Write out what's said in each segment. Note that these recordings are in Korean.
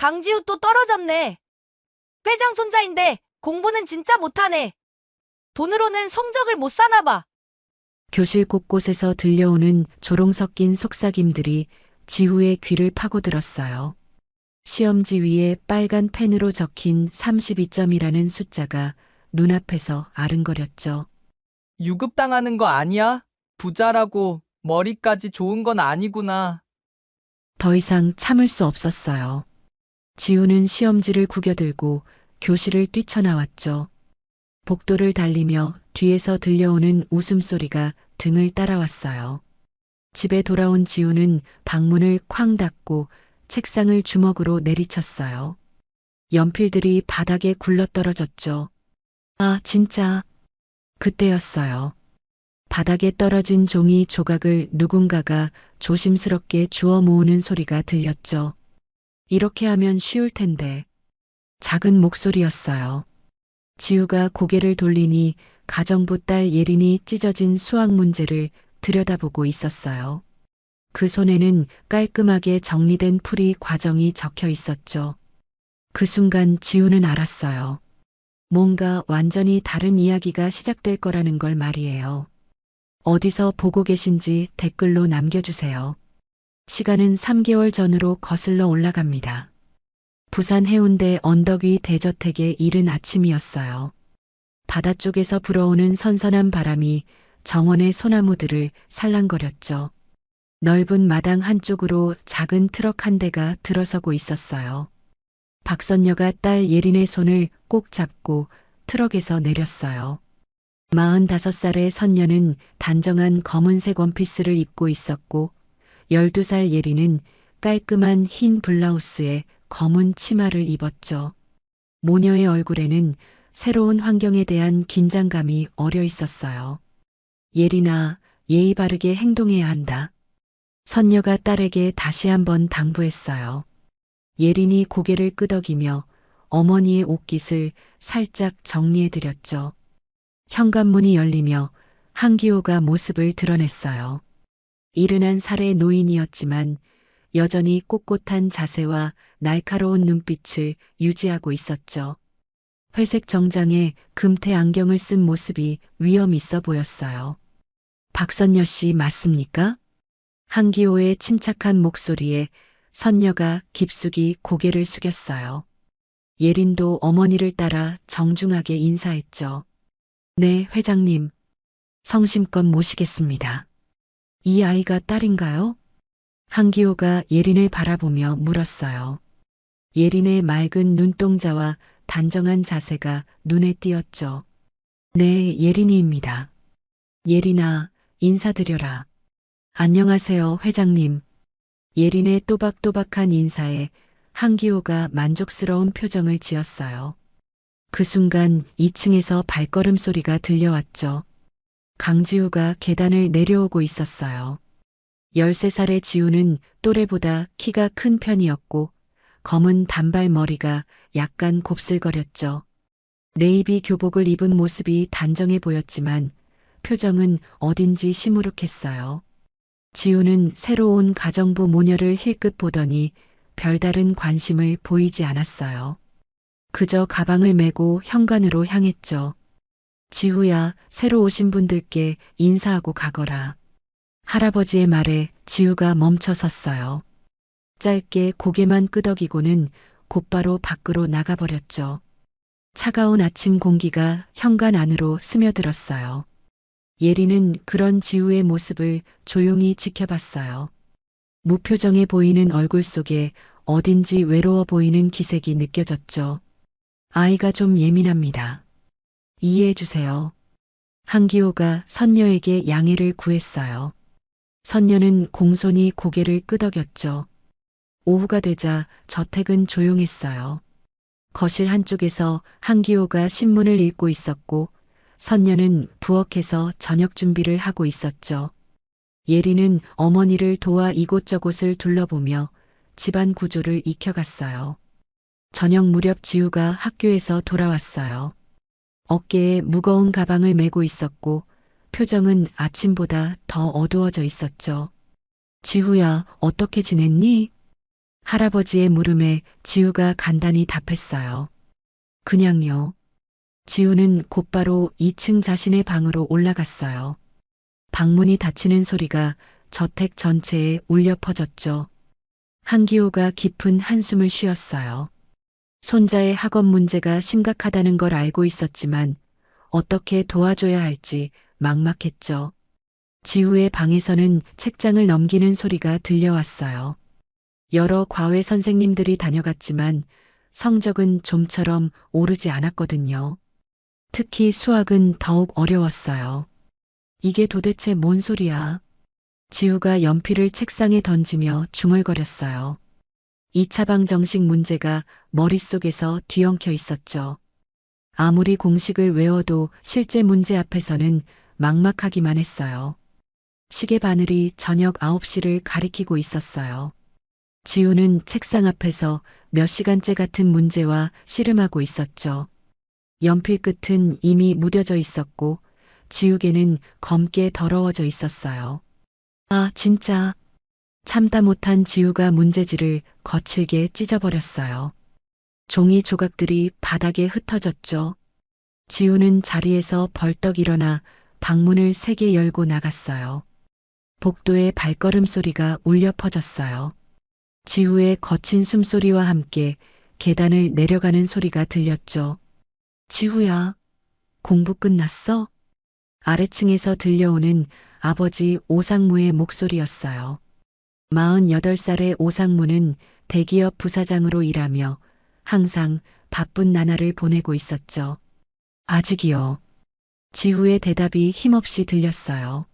강지우 또 떨어졌네. 회장 손자인데 공부는 진짜 못하네. 돈으로는 성적을 못 사나 봐. 교실 곳곳에서 들려오는 조롱 섞인 속삭임들이 지우의 귀를 파고들었어요. 시험지 위에 빨간 펜으로 적힌 32점이라는 숫자가 눈앞에서 아른거렸죠. 유급당하는 거 아니야? 부자라고 머리까지 좋은 건 아니구나. 더 이상 참을 수 없었어요. 지우는 시험지를 구겨들고 교실을 뛰쳐나왔죠. 복도를 달리며 뒤에서 들려오는 웃음소리가 등을 따라왔어요. 집에 돌아온 지우는 방문을 쾅 닫고 책상을 주먹으로 내리쳤어요. 연필들이 바닥에 굴러떨어졌죠. 아, 진짜. 그때였어요. 바닥에 떨어진 종이 조각을 누군가가 조심스럽게 주워 모으는 소리가 들렸죠. 이렇게 하면 쉬울 텐데. 작은 목소리였어요. 지우가 고개를 돌리니 가정부 딸 예린이 찢어진 수학 문제를 들여다보고 있었어요. 그 손에는 깔끔하게 정리된 풀이 과정이 적혀 있었죠. 그 순간 지우는 알았어요. 뭔가 완전히 다른 이야기가 시작될 거라는 걸 말이에요. 어디서 보고 계신지 댓글로 남겨주세요. 시간은 3개월 전으로 거슬러 올라갑니다. 부산 해운대 언덕 위 대저택의 이른 아침이었어요. 바다 쪽에서 불어오는 선선한 바람이 정원의 소나무들을 살랑거렸죠. 넓은 마당 한쪽으로 작은 트럭 한 대가 들어서고 있었어요. 박선녀가 딸 예린의 손을 꼭 잡고 트럭에서 내렸어요. 45살의 선녀는 단정한 검은색 원피스를 입고 있었고 12살 예린은 깔끔한 흰 블라우스에 검은 치마를 입었죠. 모녀의 얼굴에는 새로운 환경에 대한 긴장감이 어려 있었어요. 예린아, 예의 바르게 행동해야 한다. 선녀가 딸에게 다시 한번 당부했어요. 예린이 고개를 끄덕이며 어머니의 옷깃을 살짝 정리해드렸죠. 현관문이 열리며 한기호가 모습을 드러냈어요. 이른한 살의 노인이었지만 여전히 꼿꼿한 자세와 날카로운 눈빛을 유지하고 있었죠. 회색 정장에 금태 안경을 쓴 모습이 위험 있어 보였어요. 박선녀 씨 맞습니까? 한기호의 침착한 목소리에 선녀가 깊숙이 고개를 숙였어요. 예린도 어머니를 따라 정중하게 인사했죠. 네, 회장님. 성심껏 모시겠습니다. 이 아이가 딸인가요? 한기호가 예린을 바라보며 물었어요. 예린의 맑은 눈동자와 단정한 자세가 눈에 띄었죠. 네, 예린이입니다. 예린아, 인사드려라. 안녕하세요, 회장님. 예린의 또박또박한 인사에 한기호가 만족스러운 표정을 지었어요. 그 순간 2층에서 발걸음 소리가 들려왔죠. 강지우가 계단을 내려오고 있었어요. 13살의 지우는 또래보다 키가 큰 편이었고 검은 단발머리가 약간 곱슬거렸죠. 네이비 교복을 입은 모습이 단정해 보였지만 표정은 어딘지 시무룩했어요. 지우는 새로운 가정부 모녀를 힐끗 보더니 별다른 관심을 보이지 않았어요. 그저 가방을 메고 현관으로 향했죠. 지우야, 새로 오신 분들께 인사하고 가거라. 할아버지의 말에 지우가 멈춰 섰어요. 짧게 고개만 끄덕이고는 곧바로 밖으로 나가버렸죠. 차가운 아침 공기가 현관 안으로 스며들었어요. 예린은 그런 지우의 모습을 조용히 지켜봤어요. 무표정해 보이는 얼굴 속에 어딘지 외로워 보이는 기색이 느껴졌죠. 아이가 좀 예민합니다. 이해해 주세요. 한기호가 선녀에게 양해를 구했어요. 선녀는 공손히 고개를 끄덕였죠. 오후가 되자 저택은 조용했어요. 거실 한쪽에서 한기호가 신문을 읽고 있었고 선녀는 부엌에서 저녁 준비를 하고 있었죠. 예린은 어머니를 도와 이곳저곳을 둘러보며 집안 구조를 익혀갔어요. 저녁 무렵 지우가 학교에서 돌아왔어요. 어깨에 무거운 가방을 메고 있었고 표정은 아침보다 더 어두워져 있었죠. 지우야, 어떻게 지냈니? 할아버지의 물음에 지우가 간단히 답했어요. 그냥요. 지우는 곧바로 2층 자신의 방으로 올라갔어요. 방문이 닫히는 소리가 저택 전체에 울려 퍼졌죠. 한기호가 깊은 한숨을 쉬었어요. 손자의 학업 문제가 심각하다는 걸 알고 있었지만 어떻게 도와줘야 할지 막막했죠. 지우의 방에서는 책장을 넘기는 소리가 들려왔어요. 여러 과외 선생님들이 다녀갔지만 성적은 좀처럼 오르지 않았거든요. 특히 수학은 더욱 어려웠어요. 이게 도대체 뭔 소리야? 지우가 연필을 책상에 던지며 중얼거렸어요. 2차 방 정식 문제가 머릿속에서 뒤엉켜 있었죠. 아무리 공식을 외워도 실제 문제 앞에서는 막막하기만 했어요. 시계 바늘이 저녁 9시를 가리키고 있었어요. 지우는 책상 앞에서 몇 시간째 같은 문제와 씨름하고 있었죠. 연필 끝은 이미 무뎌져 있었고 지우개는 검게 더러워져 있었어요. 아, 진짜. 참다 못한 지우가 문제지를 거칠게 찢어버렸어요. 종이 조각들이 바닥에 흩어졌죠. 지우는 자리에서 벌떡 일어나 방문을 세게 열고 나갔어요. 복도의 발걸음 소리가 울려 퍼졌어요. 지우의 거친 숨소리와 함께 계단을 내려가는 소리가 들렸죠. 지우야, 공부 끝났어? 아래층에서 들려오는 아버지 오상무의 목소리였어요. 48살의 오상무는 대기업 부사장으로 일하며 항상 바쁜 나날을 보내고 있었죠. 아직이요. 지우의 대답이 힘없이 들렸어요.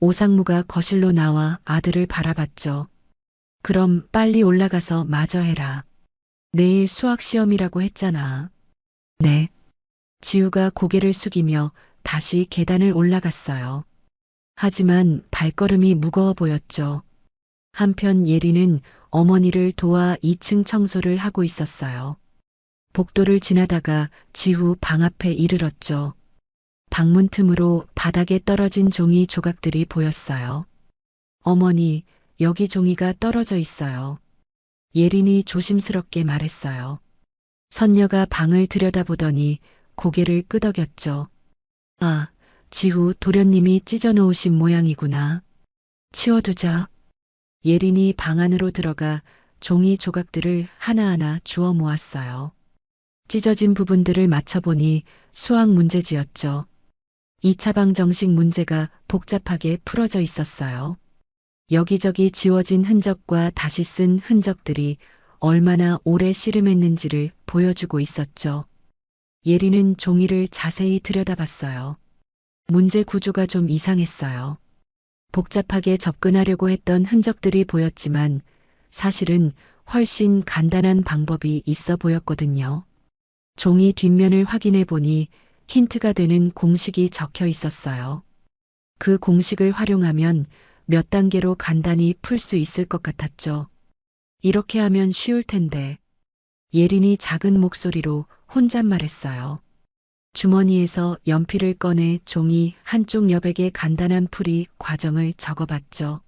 오상무가 거실로 나와 아들을 바라봤죠. 그럼 빨리 올라가서 마저 해라. 내일 수학 시험이라고 했잖아. 네. 지우가 고개를 숙이며 다시 계단을 올라갔어요. 하지만 발걸음이 무거워 보였죠. 한편 예리는 어머니를 도와 2층 청소를 하고 있었어요. 복도를 지나다가 지우 방 앞에 이르렀죠. 방문 틈으로 바닥에 떨어진 종이 조각들이 보였어요. 어머니, 여기 종이가 떨어져 있어요. 예린이 조심스럽게 말했어요. 선녀가 방을 들여다보더니 고개를 끄덕였죠. 아, 지우 도련님이 찢어놓으신 모양이구나. 치워두자. 예린이 방 안으로 들어가 종이 조각들을 하나하나 주워 모았어요. 찢어진 부분들을 맞춰보니 수학 문제지였죠. 2차 방 정식 문제가 복잡하게 풀어져 있었어요. 여기저기 지워진 흔적과 다시 쓴 흔적들이 얼마나 오래 씨름했는지를 보여주고 있었죠. 예리는 종이를 자세히 들여다봤어요. 문제 구조가 좀 이상했어요. 복잡하게 접근하려고 했던 흔적들이 보였지만 사실은 훨씬 간단한 방법이 있어 보였거든요. 종이 뒷면을 확인해 보니 힌트가 되는 공식이 적혀 있었어요. 그 공식을 활용하면 몇 단계로 간단히 풀 수 있을 것 같았죠. 이렇게 하면 쉬울 텐데. 예린이 작은 목소리로 혼잣말했어요. 주머니에서 연필을 꺼내 종이 한쪽 여백의 간단한 풀이 과정을 적어봤죠.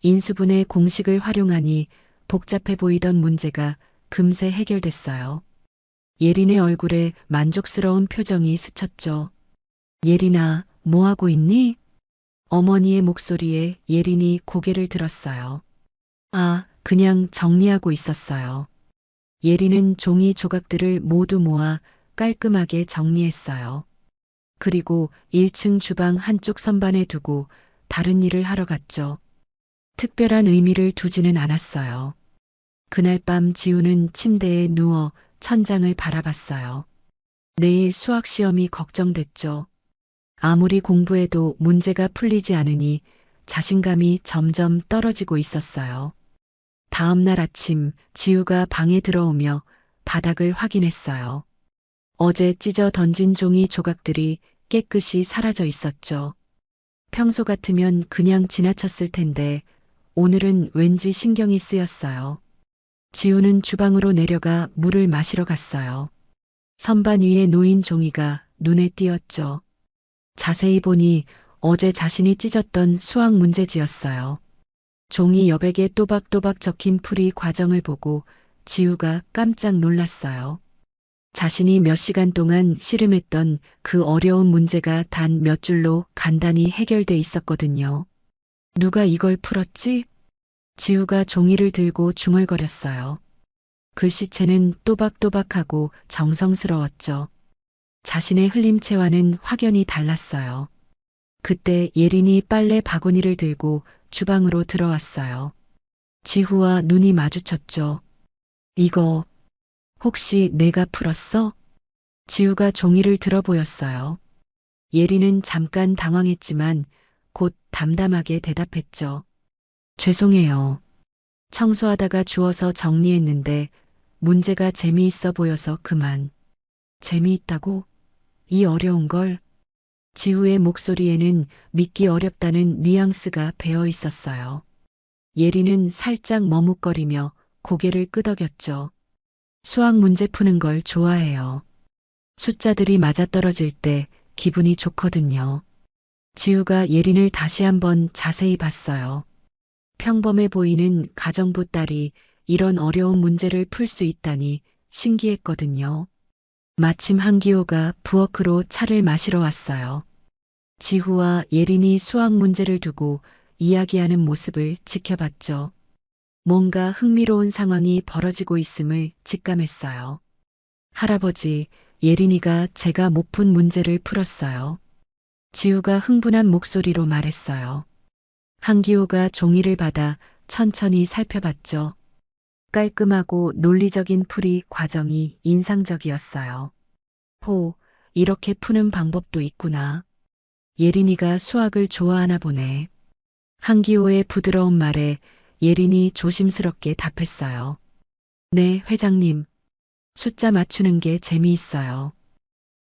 인수분해 공식을 활용하니 복잡해 보이던 문제가 금세 해결됐어요. 예린의 얼굴에 만족스러운 표정이 스쳤죠. 예린아, 뭐하고 있니? 어머니의 목소리에 예린이 고개를 들었어요. 아, 그냥 정리하고 있었어요. 예린은 종이 조각들을 모두 모아 깔끔하게 정리했어요. 그리고 1층 주방 한쪽 선반에 두고 다른 일을 하러 갔죠. 특별한 의미를 두지는 않았어요. 그날 밤 지우는 침대에 누워 천장을 바라봤어요. 내일 수학 시험이 걱정됐죠. 아무리 공부해도 문제가 풀리지 않으니 자신감이 점점 떨어지고 있었어요. 다음 날 아침 지우가 방에 들어오며 바닥을 확인했어요. 어제 찢어 던진 종이 조각들이 깨끗이 사라져 있었죠. 평소 같으면 그냥 지나쳤을 텐데 오늘은 왠지 신경이 쓰였어요. 지우는 주방으로 내려가 물을 마시러 갔어요. 선반 위에 놓인 종이가 눈에 띄었죠. 자세히 보니 어제 자신이 찢었던 수학 문제지였어요. 종이 여백에 또박또박 적힌 풀이 과정을 보고 지우가 깜짝 놀랐어요. 자신이 몇 시간 동안 씨름했던 그 어려운 문제가 단 몇 줄로 간단히 해결돼 있었거든요. 누가 이걸 풀었지? 지우가 종이를 들고 중얼거렸어요. 글씨체는 또박또박하고 정성스러웠죠. 자신의 흘림체와는 확연히 달랐어요. 그때 예린이 빨래 바구니를 들고 주방으로 들어왔어요. 지후와 눈이 마주쳤죠. 이거 혹시 내가 풀었어? 지우가 종이를 들어 보였어요. 예린은 잠깐 당황했지만 곧 담담하게 대답했죠. 죄송해요. 청소하다가 주워서 정리했는데 문제가 재미있어 보여서 그만. 재미있다고? 이 어려운 걸? 지우의 목소리에는 믿기 어렵다는 뉘앙스가 배어 있었어요. 예린은 살짝 머뭇거리며 고개를 끄덕였죠. 수학 문제 푸는 걸 좋아해요. 숫자들이 맞아떨어질 때 기분이 좋거든요. 지우가 예린을 다시 한번 자세히 봤어요. 평범해 보이는 가정부 딸이 이런 어려운 문제를 풀 수 있다니 신기했거든요. 마침 한기호가 부엌으로 차를 마시러 왔어요. 지후와 예린이 수학 문제를 두고 이야기하는 모습을 지켜봤죠. 뭔가 흥미로운 상황이 벌어지고 있음을 직감했어요. 할아버지, 예린이가 제가 못 푼 문제를 풀었어요. 지우가 흥분한 목소리로 말했어요. 한기호가 종이를 받아 천천히 살펴봤죠. 깔끔하고 논리적인 풀이 과정이 인상적이었어요. 호, 이렇게 푸는 방법도 있구나. 예린이가 수학을 좋아하나 보네. 한기호의 부드러운 말에 예린이 조심스럽게 답했어요. 네, 회장님. 숫자 맞추는 게 재미있어요.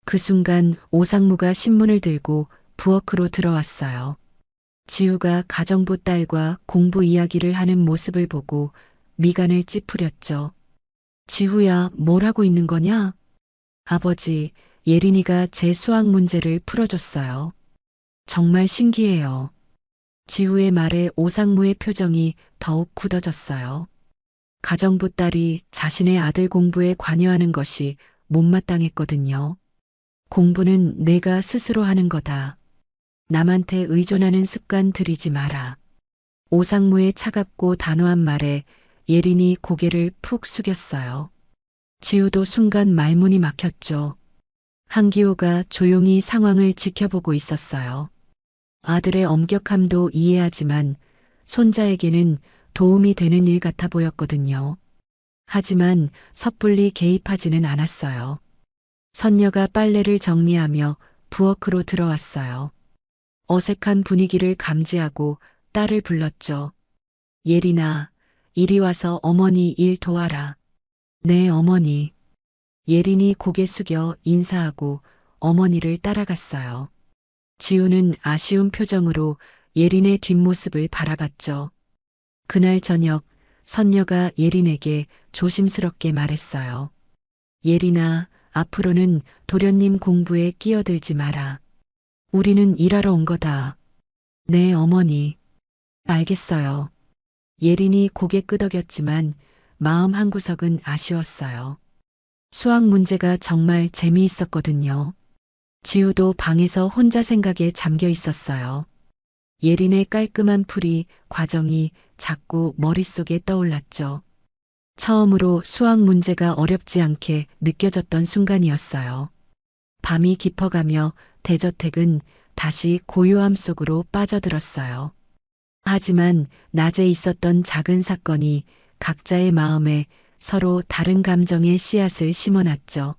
그 순간 오상무가 신문을 들고 부엌으로 들어왔어요. 지우가 가정부 딸과 공부 이야기를 하는 모습을 보고 미간을 찌푸렸죠. 지우야, 뭘 하고 있는 거냐? 아버지, 예린이가 제 수학 문제를 풀어줬어요. 정말 신기해요. 지우의 말에 오상무의 표정이 더욱 굳어졌어요. 가정부 딸이 자신의 아들 공부에 관여하는 것이 못마땅했거든요. 공부는 내가 스스로 하는 거다. 남한테 의존하는 습관 들이지 마라. 오상무의 차갑고 단호한 말에 예린이 고개를 푹 숙였어요. 지우도 순간 말문이 막혔죠. 한기호가 조용히 상황을 지켜보고 있었어요. 아들의 엄격함도 이해하지만 손자에게는 도움이 되는 일 같아 보였거든요. 하지만 섣불리 개입하지는 않았어요. 선녀가 빨래를 정리하며 부엌으로 들어왔어요. 어색한 분위기를 감지하고 딸을 불렀죠. 예린아, 이리 와서 어머니 일 도와라. 네, 어머니. 예린이 고개 숙여 인사하고 어머니를 따라갔어요. 지우는 아쉬운 표정으로 예린의 뒷모습을 바라봤죠. 그날 저녁 선녀가 예린에게 조심스럽게 말했어요. 예린아, 앞으로는 도련님 공부에 끼어들지 마라. 우리는 일하러 온 거다. 네, 어머니. 알겠어요. 예린이 고개 끄덕였지만 마음 한구석은 아쉬웠어요. 수학 문제가 정말 재미있었거든요. 지우도 방에서 혼자 생각에 잠겨 있었어요. 예린의 깔끔한 풀이 과정이 자꾸 머릿속에 떠올랐죠. 처음으로 수학 문제가 어렵지 않게 느껴졌던 순간이었어요. 밤이 깊어가며 대저택은 다시 고요함 속으로 빠져들었어요. 하지만 낮에 있었던 작은 사건이 각자의 마음에 서로 다른 감정의 씨앗을 심어놨죠.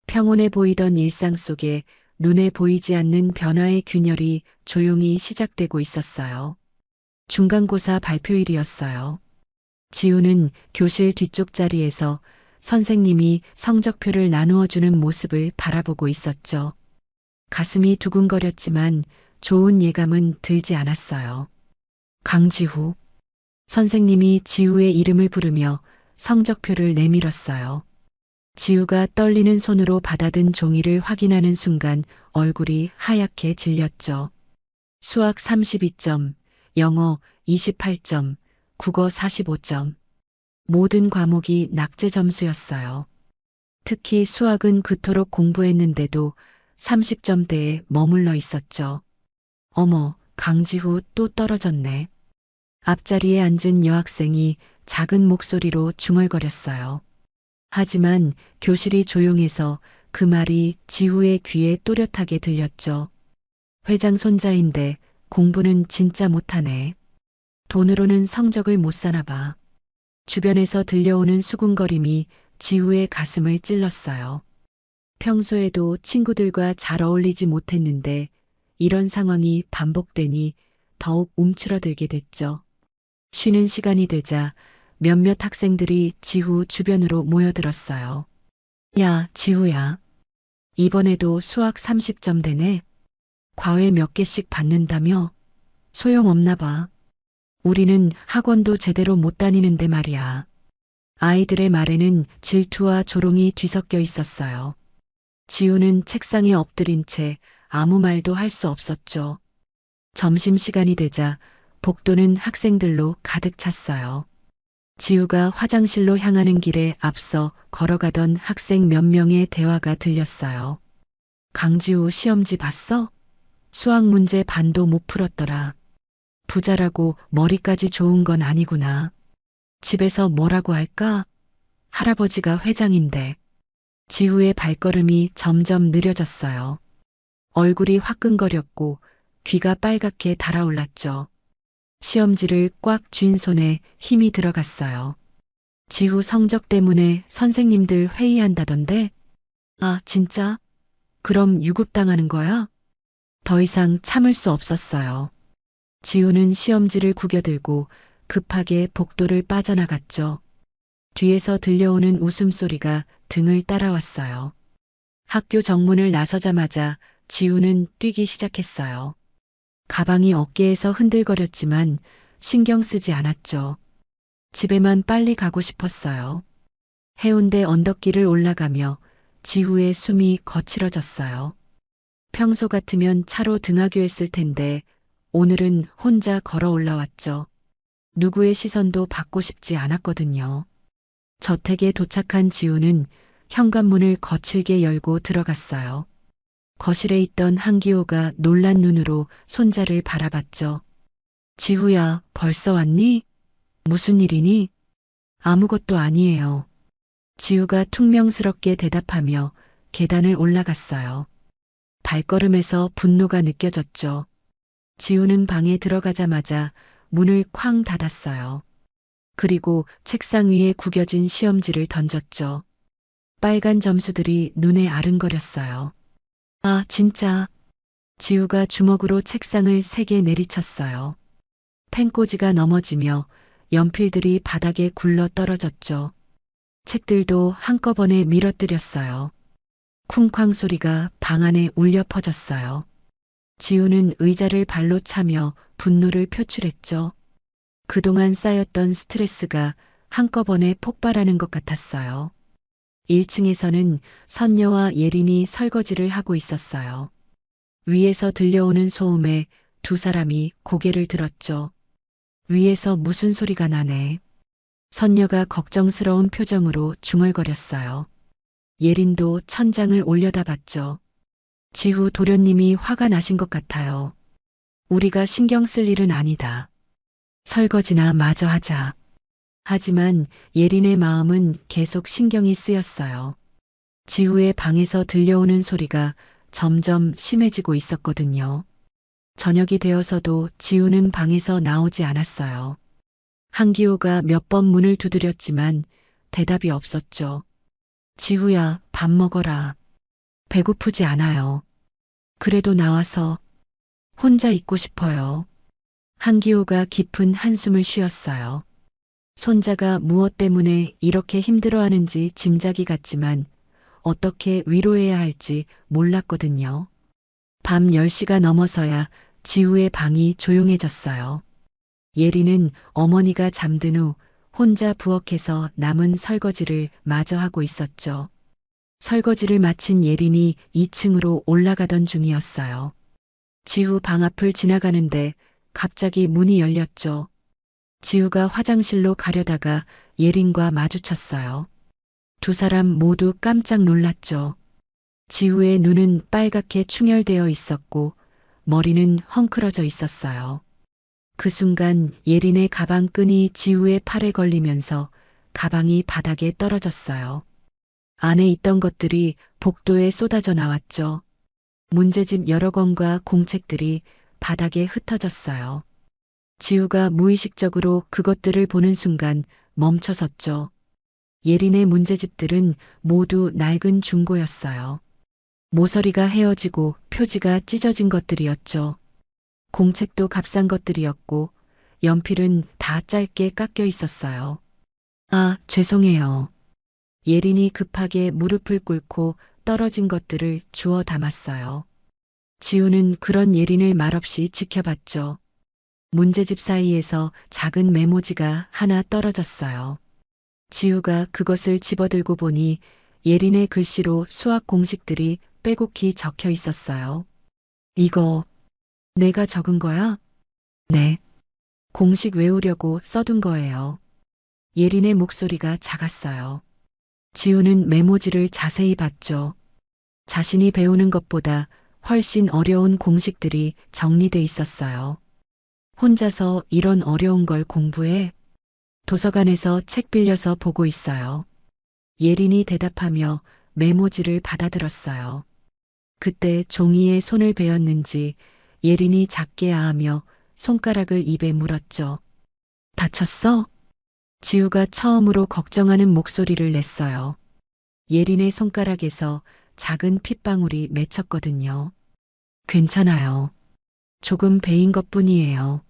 평온해 보이던 일상 속에 눈에 보이지 않는 변화의 균열이 조용히 시작되고 있었어요. 중간고사 발표일이었어요. 지우는 교실 뒤쪽 자리에서 선생님이 성적표를 나누어 주는 모습을 바라보고 있었죠. 가슴이 두근거렸지만 좋은 예감은 들지 않았어요. 강지후. 선생님이 지우의 이름을 부르며 성적표를 내밀었어요. 지우가 떨리는 손으로 받아든 종이를 확인하는 순간 얼굴이 하얗게 질렸죠. 수학 32점, 영어 28점, 국어 45점. 모든 과목이 낙제 점수였어요. 특히 수학은 그토록 공부했는데도 30점대에 머물러 있었죠. 어머, 강지후 또 떨어졌네. 앞자리에 앉은 여학생이 작은 목소리로 중얼거렸어요. 하지만 교실이 조용해서 그 말이 지후의 귀에 또렷하게 들렸죠. 회장 손자인데 공부는 진짜 못하네. 돈으로는 성적을 못 사나 봐. 주변에서 들려오는 수군거림이 지후의 가슴을 찔렀어요. 평소에도 친구들과 잘 어울리지 못했는데 이런 상황이 반복되니 더욱 움츠러들게 됐죠. 쉬는 시간이 되자 몇몇 학생들이 지후 주변으로 모여들었어요. 야, 지후야. 이번에도 수학 30점 되네. 과외 몇 개씩 받는다며? 소용없나 봐. 우리는 학원도 제대로 못 다니는데 말이야. 아이들의 말에는 질투와 조롱이 뒤섞여 있었어요. 지우는 책상에 엎드린 채 아무 말도 할 수 없었죠. 점심시간이 되자 복도는 학생들로 가득 찼어요. 지우가 화장실로 향하는 길에 앞서 걸어가던 학생 몇 명의 대화가 들렸어요. 강지우 시험지 봤어? 수학 문제 반도 못 풀었더라. 부자라고 머리까지 좋은 건 아니구나. 집에서 뭐라고 할까? 할아버지가 회장인데. 지우의 발걸음이 점점 느려졌어요. 얼굴이 화끈거렸고 귀가 빨갛게 달아올랐죠. 시험지를 꽉 쥔 손에 힘이 들어갔어요. 지후 성적 때문에 선생님들 회의한다던데? 아, 진짜? 그럼 유급당하는 거야? 더 이상 참을 수 없었어요. 지우는 시험지를 구겨들고 급하게 복도를 빠져나갔죠. 뒤에서 들려오는 웃음소리가 등을 따라왔어요. 학교 정문을 나서자마자 지우는 뛰기 시작했어요. 가방이 어깨에서 흔들거렸지만 신경 쓰지 않았죠. 집에만 빨리 가고 싶었어요. 해운대 언덕길을 올라가며 지후의 숨이 거칠어졌어요. 평소 같으면 차로 등하교했을 텐데 오늘은 혼자 걸어 올라왔죠. 누구의 시선도 받고 싶지 않았거든요. 저택에 도착한 지우는 현관문을 거칠게 열고 들어갔어요. 거실에 있던 한기호가 놀란 눈으로 손자를 바라봤죠. 지후야, 벌써 왔니? 무슨 일이니? 아무것도 아니에요. 지우가 퉁명스럽게 대답하며 계단을 올라갔어요. 발걸음에서 분노가 느껴졌죠. 지우는 방에 들어가자마자 문을 쾅 닫았어요. 그리고 책상 위에 구겨진 시험지를 던졌죠. 빨간 점수들이 눈에 아른거렸어요. 아, 진짜. 지우가 주먹으로 책상을 세게 내리쳤어요. 펜꽂이가 넘어지며 연필들이 바닥에 굴러 떨어졌죠. 책들도 한꺼번에 밀어뜨렸어요. 쿵쾅 소리가 방 안에 울려 퍼졌어요. 지우는 의자를 발로 차며 분노를 표출했죠. 그동안 쌓였던 스트레스가 한꺼번에 폭발하는 것 같았어요. 1층에서는 선녀와 예린이 설거지를 하고 있었어요. 위에서 들려오는 소음에 두 사람이 고개를 들었죠. 위에서 무슨 소리가 나네. 선녀가 걱정스러운 표정으로 중얼거렸어요. 예린도 천장을 올려다봤죠. 지후 도련님이 화가 나신 것 같아요. 우리가 신경 쓸 일은 아니다. 설거지나 마저 하자. 하지만 예린의 마음은 계속 신경이 쓰였어요. 지후의 방에서 들려오는 소리가 점점 심해지고 있었거든요. 저녁이 되어서도 지우는 방에서 나오지 않았어요. 한기호가 몇 번 문을 두드렸지만 대답이 없었죠. 지후야, 밥 먹어라. 배고프지 않아요. 그래도 나와서 혼자 있고 싶어요. 한기호가 깊은 한숨을 쉬었어요. 손자가 무엇 때문에 이렇게 힘들어하는지 짐작이 갔지만 어떻게 위로해야 할지 몰랐거든요. 밤 10시가 넘어서야 지우의 방이 조용해졌어요. 예리는 어머니가 잠든 후 혼자 부엌에서 남은 설거지를 마저 하고 있었죠. 설거지를 마친 예린이 2층으로 올라가던 중이었어요. 지우 방 앞을 지나가는데 갑자기 문이 열렸죠. 지우가 화장실로 가려다가 예린과 마주쳤어요. 두 사람 모두 깜짝 놀랐죠. 지우의 눈은 빨갛게 충혈되어 있었고 머리는 헝클어져 있었어요. 그 순간 예린의 가방 끈이 지우의 팔에 걸리면서 가방이 바닥에 떨어졌어요. 안에 있던 것들이 복도에 쏟아져 나왔죠. 문제집 여러 권과 공책들이 바닥에 흩어졌어요. 지우가 무의식적으로 그것들을 보는 순간 멈춰섰죠. 예린의 문제집들은 모두 낡은 중고였어요. 모서리가 헤어지고 표지가 찢어진 것들이었죠. 공책도 값싼 것들이었고 연필은 다 짧게 깎여 있었어요. 아, 죄송해요. 예린이 급하게 무릎을 꿇고 떨어진 것들을 주워 담았어요. 지우는 그런 예린을 말없이 지켜봤죠. 문제집 사이에서 작은 메모지가 하나 떨어졌어요. 지우가 그것을 집어들고 보니 예린의 글씨로 수학 공식들이 빼곡히 적혀 있었어요. 이거 내가 적은 거야? 네. 공식 외우려고 써둔 거예요. 예린의 목소리가 작았어요. 지우는 메모지를 자세히 봤죠. 자신이 배우는 것보다 훨씬 어려운 공식들이 정리돼 있었어요. 혼자서 이런 어려운 걸 공부해? 도서관에서 책 빌려서 보고 있어요. 예린이 대답하며 메모지를 받아들었어요. 그때 종이에 손을 베었는지 예린이 작게 아하며 손가락을 입에 물었죠. 다쳤어? 지우가 처음으로 걱정하는 목소리를 냈어요. 예린의 손가락에서 작은 핏방울이 맺혔거든요. 괜찮아요. 조금 베인 것뿐이에요.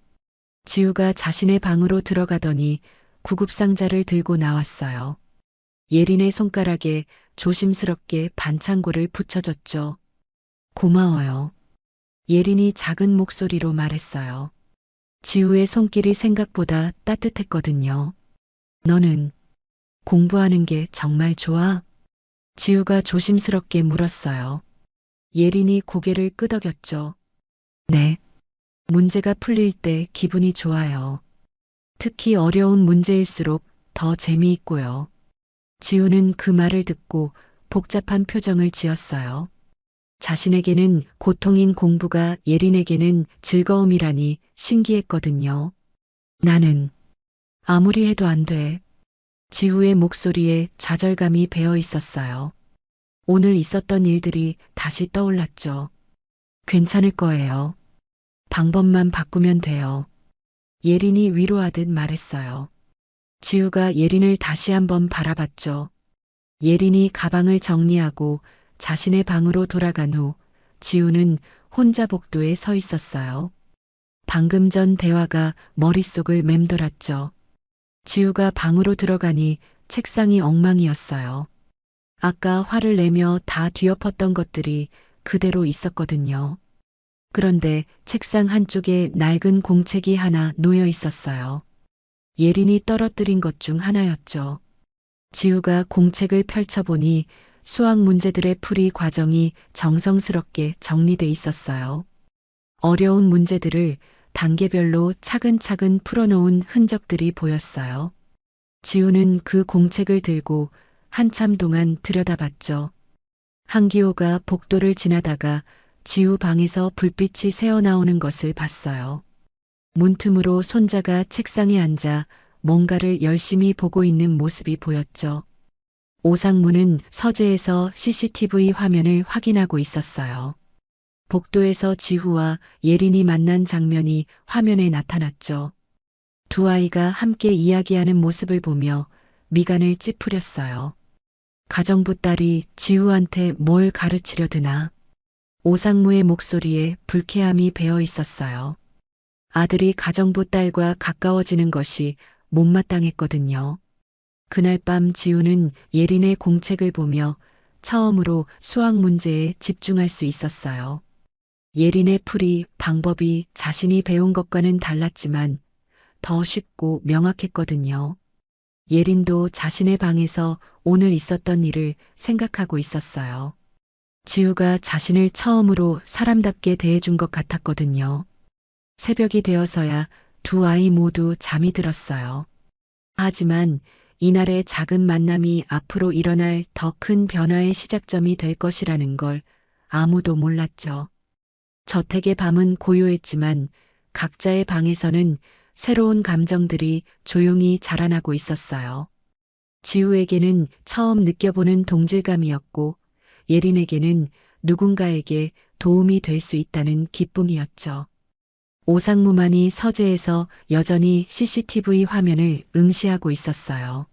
지우가 자신의 방으로 들어가더니 구급상자를 들고 나왔어요. 예린의 손가락에 조심스럽게 반창고를 붙여줬죠. 고마워요. 예린이 작은 목소리로 말했어요. 지우의 손길이 생각보다 따뜻했거든요. 너는 공부하는 게 정말 좋아? 지우가 조심스럽게 물었어요. 예린이 고개를 끄덕였죠. 네. 문제가 풀릴 때 기분이 좋아요. 특히 어려운 문제일수록 더 재미있고요. 지우는 그 말을 듣고 복잡한 표정을 지었어요. 자신에게는 고통인 공부가 예린에게는 즐거움이라니 신기했거든요. 나는 아무리 해도 안 돼. 지우의 목소리에 좌절감이 배어 있었어요. 오늘 있었던 일들이 다시 떠올랐죠. 괜찮을 거예요. 방법만 바꾸면 돼요. 예린이 위로하듯 말했어요. 지우가 예린을 다시 한번 바라봤죠. 예린이 가방을 정리하고 자신의 방으로 돌아간 후 지우는 혼자 복도에 서 있었어요. 방금 전 대화가 머릿속을 맴돌았죠. 지우가 방으로 들어가니 책상이 엉망이었어요. 아까 화를 내며 다 뒤엎었던 것들이 그대로 있었거든요. 그런데 책상 한쪽에 낡은 공책이 하나 놓여 있었어요. 예린이 떨어뜨린 것 중 하나였죠. 지우가 공책을 펼쳐보니 수학 문제들의 풀이 과정이 정성스럽게 정리돼 있었어요. 어려운 문제들을 단계별로 차근차근 풀어놓은 흔적들이 보였어요. 지우는 그 공책을 들고 한참 동안 들여다봤죠. 한기호가 복도를 지나다가 지우 방에서 불빛이 새어나오는 것을 봤어요. 문틈으로 손자가 책상에 앉아 뭔가를 열심히 보고 있는 모습이 보였죠. 오상무는 서재에서 CCTV 화면을 확인하고 있었어요. 복도에서 지후와 예린이 만난 장면이 화면에 나타났죠. 두 아이가 함께 이야기하는 모습을 보며 미간을 찌푸렸어요. 가정부 딸이 지후한테 뭘 가르치려 드나? 오상무의 목소리에 불쾌함이 배어 있었어요. 아들이 가정부 딸과 가까워지는 것이 못마땅했거든요. 그날 밤 지우는 예린의 공책을 보며 처음으로 수학 문제에 집중할 수 있었어요. 예린의 풀이 방법이 자신이 배운 것과는 달랐지만 더 쉽고 명확했거든요. 예린도 자신의 방에서 오늘 있었던 일을 생각하고 있었어요. 지우가 자신을 처음으로 사람답게 대해준 것 같았거든요. 새벽이 되어서야 두 아이 모두 잠이 들었어요. 하지만 이날의 작은 만남이 앞으로 일어날 더 큰 변화의 시작점이 될 것이라는 걸 아무도 몰랐죠. 저택의 밤은 고요했지만 각자의 방에서는 새로운 감정들이 조용히 자라나고 있었어요. 지우에게는 처음 느껴보는 동질감이었고 예린에게는 누군가에게 도움이 될 수 있다는 기쁨이었죠. 오상무만이 서재에서 여전히 CCTV 화면을 응시하고 있었어요.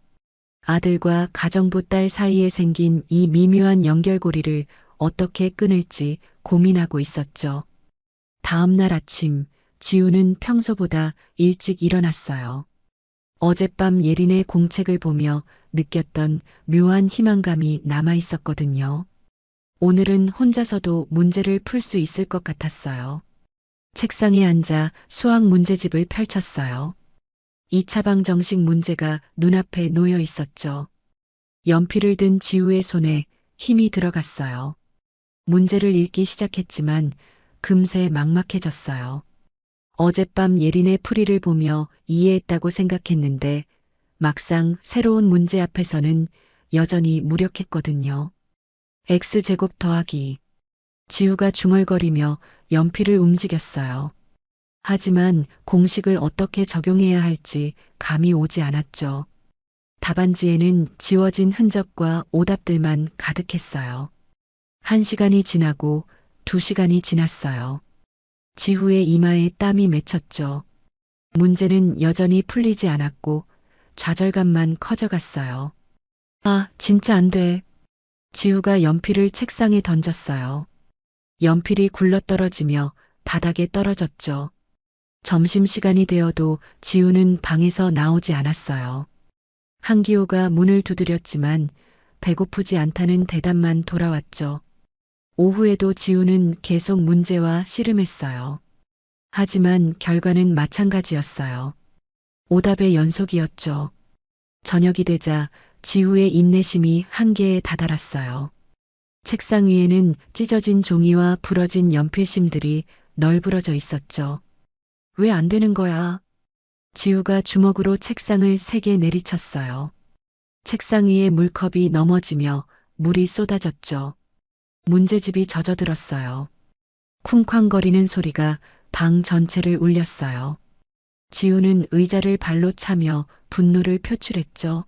아들과 가정부 딸 사이에 생긴 이 미묘한 연결고리를 어떻게 끊을지 고민하고 있었죠. 다음 날 아침, 지우는 평소보다 일찍 일어났어요. 어젯밤 예린의 공책을 보며 느꼈던 묘한 희망감이 남아 있었거든요. 오늘은 혼자서도 문제를 풀 수 있을 것 같았어요. 책상에 앉아 수학 문제집을 펼쳤어요. 2차방 정식 문제가 눈앞에 놓여 있었죠. 연필을 든 지우의 손에 힘이 들어갔어요. 문제를 읽기 시작했지만 금세 막막해졌어요. 어젯밤 예린의 풀이를 보며 이해했다고 생각했는데 막상 새로운 문제 앞에서는 여전히 무력했거든요. X제곱 더하기. 지우가 중얼거리며 연필을 움직였어요. 하지만 공식을 어떻게 적용해야 할지 감이 오지 않았죠. 답안지에는 지워진 흔적과 오답들만 가득했어요. 1시간이 지나고 2시간이 지났어요. 지우의 이마에 땀이 맺혔죠. 문제는 여전히 풀리지 않았고 좌절감만 커져갔어요. 아, 진짜 안 돼. 지우가 연필을 책상에 던졌어요. 연필이 굴러떨어지며 바닥에 떨어졌죠. 점심시간이 되어도 지우는 방에서 나오지 않았어요. 한기호가 문을 두드렸지만 배고프지 않다는 대답만 돌아왔죠. 오후에도 지우는 계속 문제와 씨름했어요. 하지만 결과는 마찬가지였어요. 오답의 연속이었죠. 저녁이 되자 지우의 인내심이 한계에 다다랐어요. 책상 위에는 찢어진 종이와 부러진 연필심들이 널브러져 있었죠. 왜 안 되는 거야? 지우가 주먹으로 책상을 세게 내리쳤어요. 책상 위에 물컵이 넘어지며 물이 쏟아졌죠. 문제집이 젖어들었어요. 쿵쾅거리는 소리가 방 전체를 울렸어요. 지우는 의자를 발로 차며 분노를 표출했죠.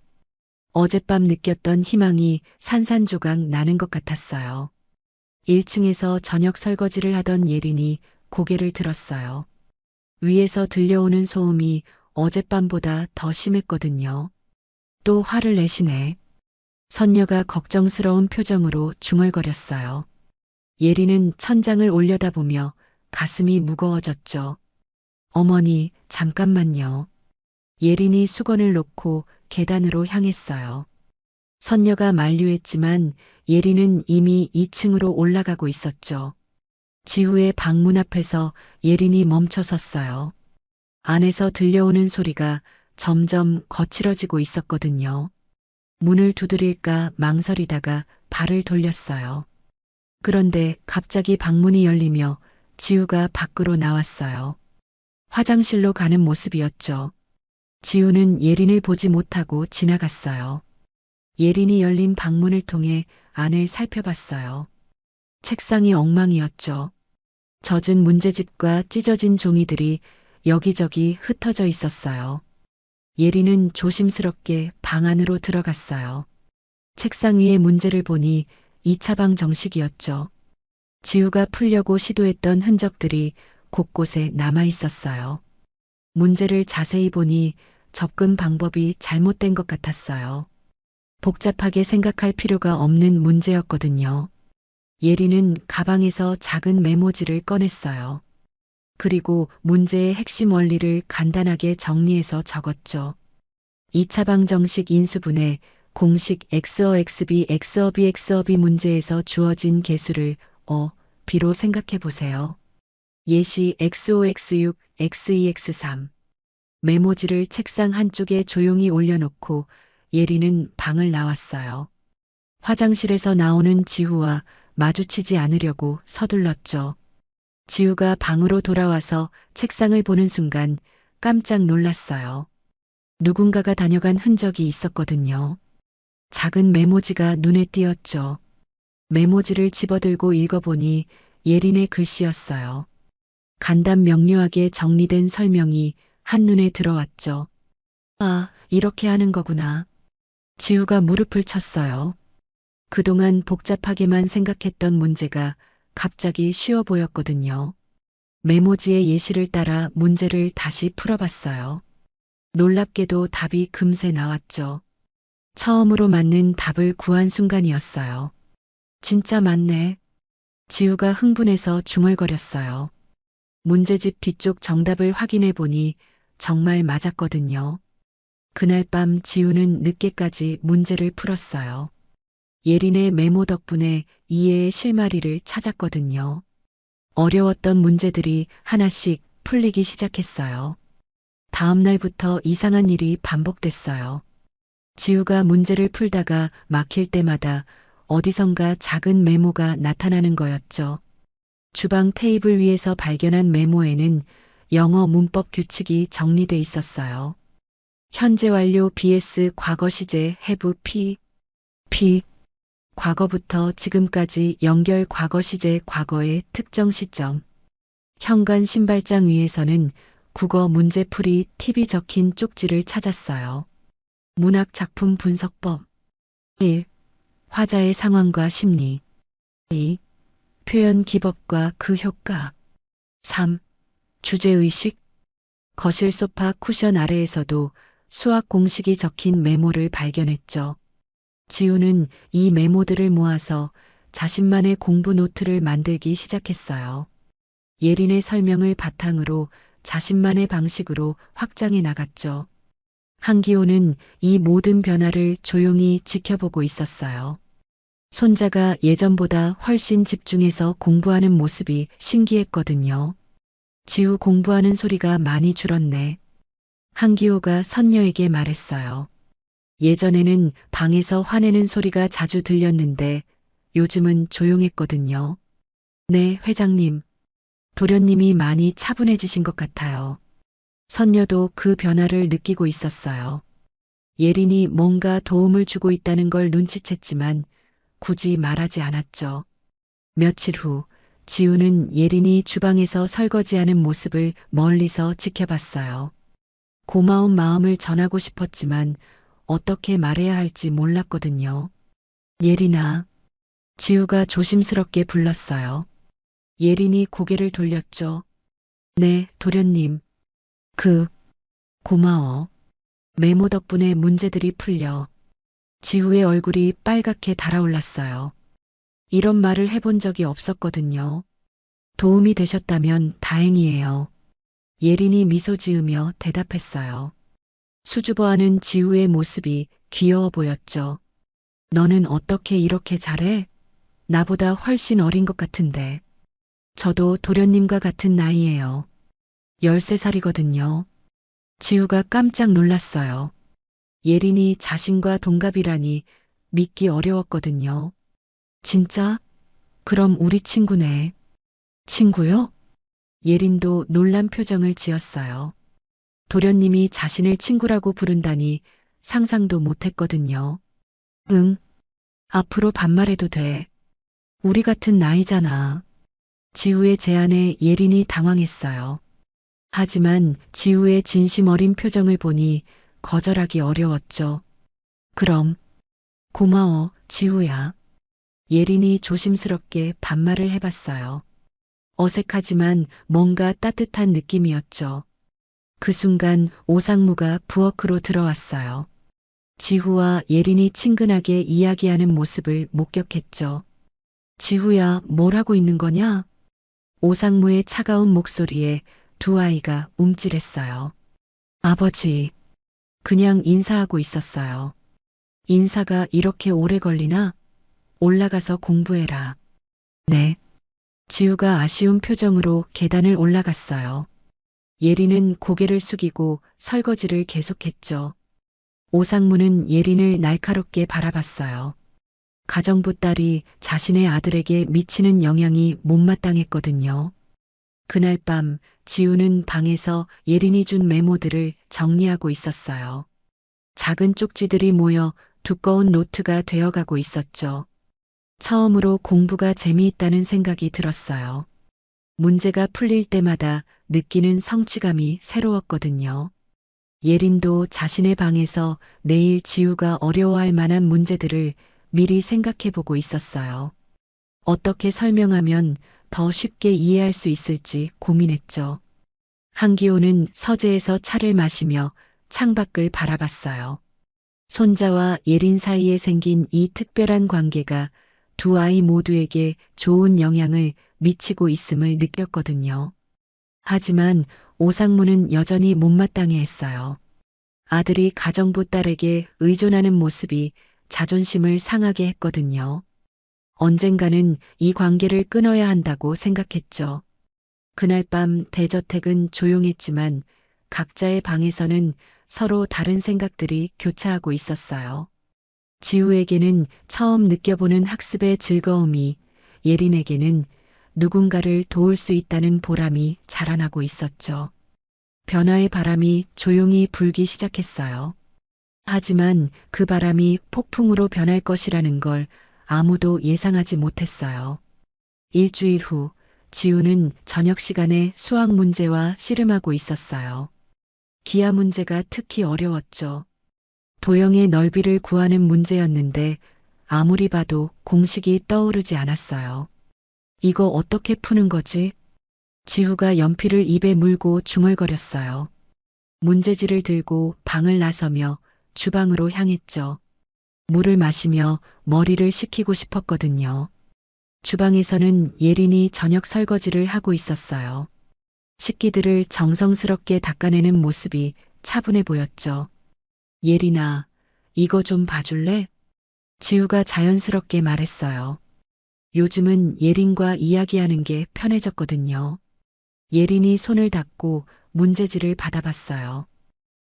어젯밤 느꼈던 희망이 산산조각 나는 것 같았어요. 1층에서 저녁 설거지를 하던 예린이 고개를 들었어요. 위에서 들려오는 소음이 어젯밤보다 더 심했거든요. 또 화를 내시네. 선녀가 걱정스러운 표정으로 중얼거렸어요. 예린은 천장을 올려다보며 가슴이 무거워졌죠. 어머니, 잠깐만요. 예린이 수건을 놓고 계단으로 향했어요. 선녀가 만류했지만 예린은 이미 2층으로 올라가고 있었죠. 지우의 방문 앞에서 예린이 멈춰 섰어요. 안에서 들려오는 소리가 점점 거칠어지고 있었거든요. 문을 두드릴까 망설이다가 발을 돌렸어요. 그런데 갑자기 방문이 열리며 지우가 밖으로 나왔어요. 화장실로 가는 모습이었죠. 지우는 예린을 보지 못하고 지나갔어요. 예린이 열린 방문을 통해 안을 살펴봤어요. 책상이 엉망이었죠. 젖은 문제집과 찢어진 종이들이 여기저기 흩어져 있었어요. 예린은 조심스럽게 방 안으로 들어갔어요. 책상 위에 문제를 보니 2차방 정식이었죠. 지우가 풀려고 시도했던 흔적들이 곳곳에 남아 있었어요. 문제를 자세히 보니 접근 방법이 잘못된 것 같았어요. 복잡하게 생각할 필요가 없는 문제였거든요. 예린은 가방에서 작은 메모지를 꺼냈어요. 그리고 문제의 핵심 원리를 간단하게 정리해서 적었죠. 2차방 정식 인수분해 공식 XO XB XO B XO B 문제에서 주어진 개수를 B로 생각해 보세요. 예시 XO X6 X2 X3 메모지를 책상 한쪽에 조용히 올려놓고 예린은 방을 나왔어요. 화장실에서 나오는 지우와 마주치지 않으려고 서둘렀죠. 지우가 방으로 돌아와서 책상을 보는 순간 깜짝 놀랐어요. 누군가가 다녀간 흔적이 있었거든요. 작은 메모지가 눈에 띄었죠. 메모지를 집어들고 읽어보니 예린의 글씨였어요. 간단 명료하게 정리된 설명이 한눈에 들어왔죠. 아, 이렇게 하는 거구나. 지우가 무릎을 쳤어요. 그동안 복잡하게만 생각했던 문제가 갑자기 쉬워 보였거든요. 메모지의 예시를 따라 문제를 다시 풀어봤어요. 놀랍게도 답이 금세 나왔죠. 처음으로 맞는 답을 구한 순간이었어요. 진짜 맞네. 지우가 흥분해서 중얼거렸어요. 문제집 뒤쪽 정답을 확인해 보니 정말 맞았거든요. 그날 밤 지우는 늦게까지 문제를 풀었어요. 예린의 메모 덕분에 이해의 실마리를 찾았거든요. 어려웠던 문제들이 하나씩 풀리기 시작했어요. 다음 날부터 이상한 일이 반복됐어요. 지우가 문제를 풀다가 막힐 때마다 어디선가 작은 메모가 나타나는 거였죠. 주방 테이블 위에서 발견한 메모에는 영어 문법 규칙이 정리돼 있었어요. 현재 완료 vs 과거 시제 have p 과거부터 지금까지 연결 과거 시제 과거의 특정 시점. 현관 신발장 위에서는 국어 문제풀이 팁이 적힌 쪽지를 찾았어요. 문학 작품 분석법 1. 화자의 상황과 심리 2. 표현 기법과 그 효과 3. 주제의식 거실 소파 쿠션 아래에서도 수학 공식이 적힌 메모를 발견했죠. 지우는 이 메모들을 모아서 자신만의 공부 노트를 만들기 시작했어요. 예린의 설명을 바탕으로 자신만의 방식으로 확장해 나갔죠. 한기호는 이 모든 변화를 조용히 지켜보고 있었어요. 손자가 예전보다 훨씬 집중해서 공부하는 모습이 신기했거든요. 지우 공부하는 소리가 많이 줄었네. 한기호가 선녀에게 말했어요. 예전에는 방에서 화내는 소리가 자주 들렸는데 요즘은 조용했거든요. 네, 회장님. 도련님이 많이 차분해지신 것 같아요. 선녀도 그 변화를 느끼고 있었어요. 예린이 뭔가 도움을 주고 있다는 걸 눈치챘지만 굳이 말하지 않았죠. 며칠 후 지우는 예린이 주방에서 설거지하는 모습을 멀리서 지켜봤어요. 고마운 마음을 전하고 싶었지만 어떻게 말해야 할지 몰랐거든요. 예린아. 지우가 조심스럽게 불렀어요. 예린이 고개를 돌렸죠. 네, 도련님. 고마워. 메모 덕분에 문제들이 풀려. 지우의 얼굴이 빨갛게 달아올랐어요. 이런 말을 해본 적이 없었거든요. 도움이 되셨다면 다행이에요. 예린이 미소 지으며 대답했어요. 수줍어하는 지우의 모습이 귀여워 보였죠. 너는 어떻게 이렇게 잘해? 나보다 훨씬 어린 것 같은데. 저도 도련님과 같은 나이예요. 13살이거든요. 지우가 깜짝 놀랐어요. 예린이 자신과 동갑이라니 믿기 어려웠거든요. 진짜? 그럼 우리 친구네. 친구요? 예린도 놀란 표정을 지었어요. 도련님이 자신을 친구라고 부른다니 상상도 못했거든요. 응. 앞으로 반말해도 돼. 우리 같은 나이잖아. 지우의 제안에 예린이 당황했어요. 하지만 지우의 진심 어린 표정을 보니 거절하기 어려웠죠. 그럼. 고마워, 지우야. 예린이 조심스럽게 반말을 해봤어요. 어색하지만 뭔가 따뜻한 느낌이었죠. 그 순간 오상무가 부엌으로 들어왔어요. 지후와 예린이 친근하게 이야기하는 모습을 목격했죠. 지후야, 뭘 하고 있는 거냐? 오상무의 차가운 목소리에 두 아이가 움찔했어요. 아버지, 그냥 인사하고 있었어요. 인사가 이렇게 오래 걸리나? 올라가서 공부해라. 네. 지우가 아쉬운 표정으로 계단을 올라갔어요. 예린은 고개를 숙이고 설거지를 계속했죠. 오상무는 예린을 날카롭게 바라봤어요. 가정부 딸이 자신의 아들에게 미치는 영향이 못마땅했거든요. 그날 밤 지우는 방에서 예린이 준 메모들을 정리하고 있었어요. 작은 쪽지들이 모여 두꺼운 노트가 되어가고 있었죠. 처음으로 공부가 재미있다는 생각이 들었어요. 문제가 풀릴 때마다 느끼는 성취감이 새로웠거든요. 예린도 자신의 방에서 내일 지우가 어려워할 만한 문제들을 미리 생각해 보고 있었어요. 어떻게 설명하면 더 쉽게 이해할 수 있을지 고민했죠. 한기호는 서재에서 차를 마시며 창밖을 바라봤어요. 손자와 예린 사이에 생긴 이 특별한 관계가 두 아이 모두에게 좋은 영향을 미치고 있음을 느꼈거든요. 하지만 오상무는 여전히 못마땅해 했어요. 아들이 가정부 딸에게 의존하는 모습이 자존심을 상하게 했거든요. 언젠가는 이 관계를 끊어야 한다고 생각했죠. 그날 밤 대저택은 조용했지만 각자의 방에서는 서로 다른 생각들이 교차하고 있었어요. 지우에게는 처음 느껴보는 학습의 즐거움이, 예린에게는 누군가를 도울 수 있다는 보람이 자라나고 있었죠. 변화의 바람이 조용히 불기 시작했어요. 하지만 그 바람이 폭풍으로 변할 것이라는 걸 아무도 예상하지 못했어요. 일주일 후, 지우는 저녁 시간에 수학 문제와 씨름하고 있었어요. 기하 문제가 특히 어려웠죠. 도형의 넓이를 구하는 문제였는데 아무리 봐도 공식이 떠오르지 않았어요. 이거 어떻게 푸는 거지? 지우가 연필을 입에 물고 중얼거렸어요. 문제지를 들고 방을 나서며 주방으로 향했죠. 물을 마시며 머리를 식히고 싶었거든요. 주방에서는 예린이 저녁 설거지를 하고 있었어요. 식기들을 정성스럽게 닦아내는 모습이 차분해 보였죠. 예린아, 이거 좀 봐줄래? 지우가 자연스럽게 말했어요. 요즘은 예린과 이야기하는 게 편해졌거든요. 예린이 손을 닦고 문제지를 받아봤어요.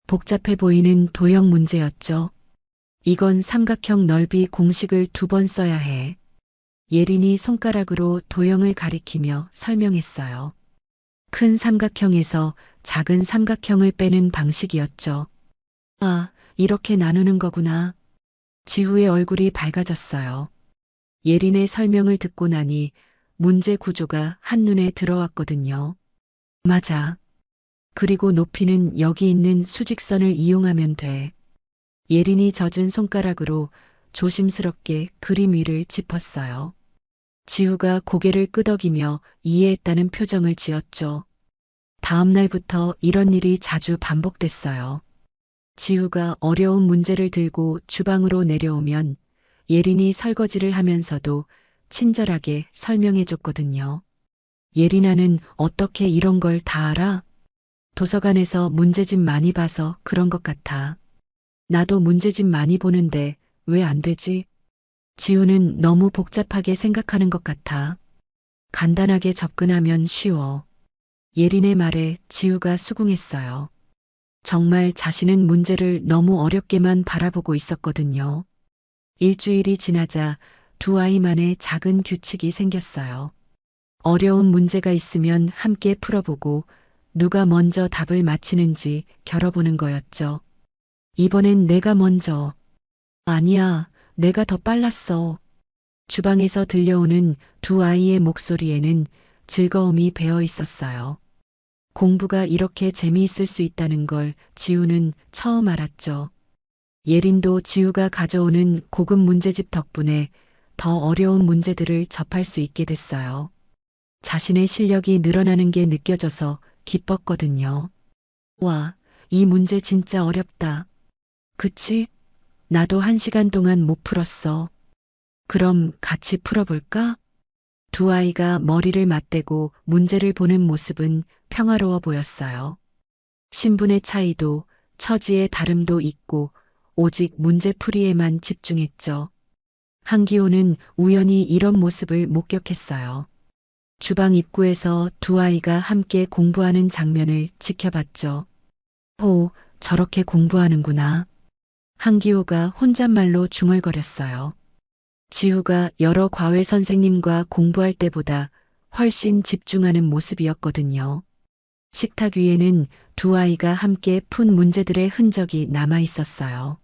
복잡해 보이는 도형 문제였죠. 이건 삼각형 넓이 공식을 2번 써야 해. 예린이 손가락으로 도형을 가리키며 설명했어요. 큰 삼각형에서 작은 삼각형을 빼는 방식이었죠. 아, 이렇게 나누는 거구나. 지우의 얼굴이 밝아졌어요. 예린의 설명을 듣고 나니 문제 구조가 한눈에 들어왔거든요. 맞아. 그리고 높이는 여기 있는 수직선을 이용하면 돼. 예린이 젖은 손가락으로 조심스럽게 그림 위를 짚었어요. 지우가 고개를 끄덕이며 이해했다는 표정을 지었죠. 다음 날부터 이런 일이 자주 반복됐어요. 지우가 어려운 문제를 들고 주방으로 내려오면 예린이 설거지를 하면서도 친절하게 설명해 줬거든요. 예린아는 어떻게 이런 걸 다 알아? 도서관에서 문제집 많이 봐서 그런 것 같아. 나도 문제집 많이 보는데 왜 안 되지? 지우는 너무 복잡하게 생각하는 것 같아. 간단하게 접근하면 쉬워. 예린의 말에 지우가 수긍했어요. 정말 자신은 문제를 너무 어렵게만 바라보고 있었거든요. 일주일이 지나자 두 아이만의 작은 규칙이 생겼어요. 어려운 문제가 있으면 함께 풀어보고 누가 먼저 답을 맞히는지 겨뤄보는 거였죠. 이번엔 내가 먼저. 아니야, 내가 더 빨랐어. 주방에서 들려오는 두 아이의 목소리에는 즐거움이 배어 있었어요. 공부가 이렇게 재미있을 수 있다는 걸 지우는 처음 알았죠. 예린도 지우가 가져오는 고급 문제집 덕분에 더 어려운 문제들을 접할 수 있게 됐어요. 자신의 실력이 늘어나는 게 느껴져서 기뻤거든요. 와, 이 문제 진짜 어렵다. 그치? 나도 1시간 동안 못 풀었어. 그럼 같이 풀어볼까? 두 아이가 머리를 맞대고 문제를 보는 모습은 평화로워 보였어요. 신분의 차이도 처지의 다름도 있고 오직 문제풀이에만 집중했죠. 한기호는 우연히 이런 모습을 목격했어요. 주방 입구에서 두 아이가 함께 공부하는 장면을 지켜봤죠. 호, 저렇게 공부하는구나. 한기호가 혼잣말로 중얼거렸어요. 지우가 여러 과외 선생님과 공부할 때보다 훨씬 집중하는 모습이었거든요. 식탁 위에는 두 아이가 함께 푼 문제들의 흔적이 남아 있었어요.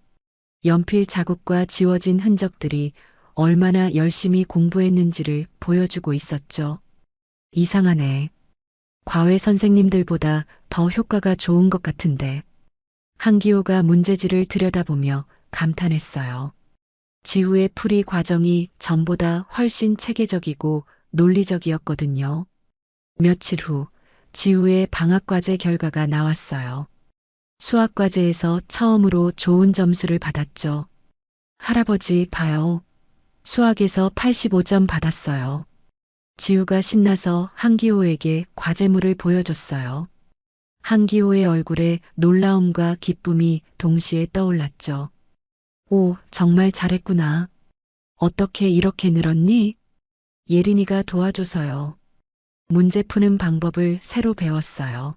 연필 자국과 지워진 흔적들이 얼마나 열심히 공부했는지를 보여주고 있었죠. 이상하네. 과외 선생님들보다 더 효과가 좋은 것 같은데. 한기호가 문제지를 들여다보며 감탄했어요. 지우의 풀이 과정이 전보다 훨씬 체계적이고 논리적이었거든요. 며칠 후 지우의 방학과제 결과가 나왔어요. 수학과제에서 처음으로 좋은 점수를 받았죠. 할아버지 봐요. 수학에서 85점 받았어요. 지우가 신나서 한기호에게 과제물을 보여줬어요. 한기호의 얼굴에 놀라움과 기쁨이 동시에 떠올랐죠. 오, 정말 잘했구나. 어떻게 이렇게 늘었니? 예린이가 도와줘서요. 문제 푸는 방법을 새로 배웠어요.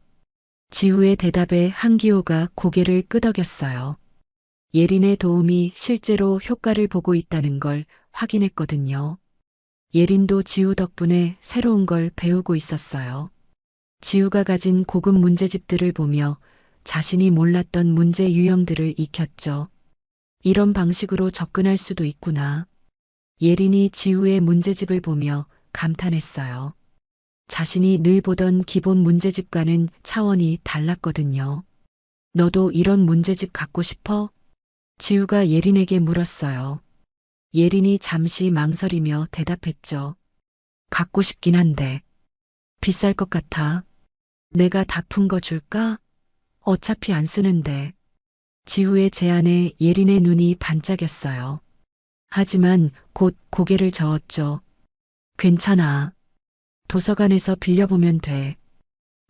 지우의 대답에 한기호가 고개를 끄덕였어요. 예린의 도움이 실제로 효과를 보고 있다는 걸 확인했거든요. 예린도 지우 덕분에 새로운 걸 배우고 있었어요. 지우가 가진 고급 문제집들을 보며 자신이 몰랐던 문제 유형들을 익혔죠. 이런 방식으로 접근할 수도 있구나. 예린이 지우의 문제집을 보며 감탄했어요. 자신이 늘 보던 기본 문제집과는 차원이 달랐거든요. 너도 이런 문제집 갖고 싶어? 지우가 예린에게 물었어요. 예린이 잠시 망설이며 대답했죠. 갖고 싶긴 한데. 비쌀 것 같아. 내가 다 푼 거 줄까? 어차피 안 쓰는데. 지우의 제안에 예린의 눈이 반짝였어요. 하지만 곧 고개를 저었죠. 괜찮아. 도서관에서 빌려보면 돼.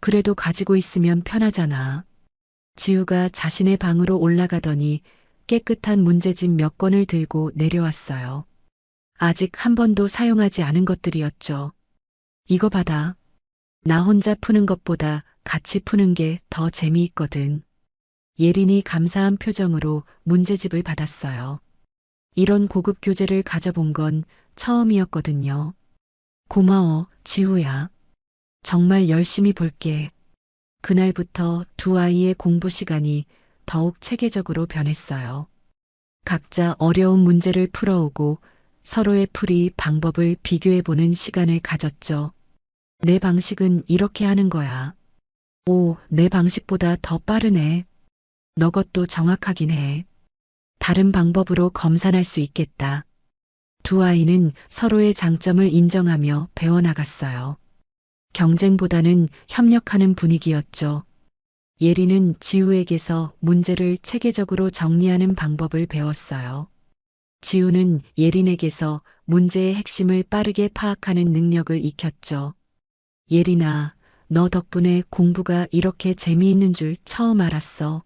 그래도 가지고 있으면 편하잖아. 지우가 자신의 방으로 올라가더니 깨끗한 문제집 몇 권을 들고 내려왔어요. 아직 한 번도 사용하지 않은 것들이었죠. 이거 받아. 나 혼자 푸는 것보다 같이 푸는 게 더 재미있거든. 예린이 감사한 표정으로 문제집을 받았어요. 이런 고급 교재를 가져본 건 처음이었거든요. 고마워, 지우야. 정말 열심히 볼게. 그날부터 두 아이의 공부 시간이 더욱 체계적으로 변했어요. 각자 어려운 문제를 풀어오고 서로의 풀이 방법을 비교해보는 시간을 가졌죠. 내 방식은 이렇게 하는 거야. 오, 내 방식보다 더 빠르네. 너 것도 정확하긴 해. 다른 방법으로 검산할 수 있겠다. 두 아이는 서로의 장점을 인정하며 배워나갔어요. 경쟁보다는 협력하는 분위기였죠. 예린은 지우에게서 문제를 체계적으로 정리하는 방법을 배웠어요. 지우는 예린에게서 문제의 핵심을 빠르게 파악하는 능력을 익혔죠. 예린아, 너 덕분에 공부가 이렇게 재미있는 줄 처음 알았어.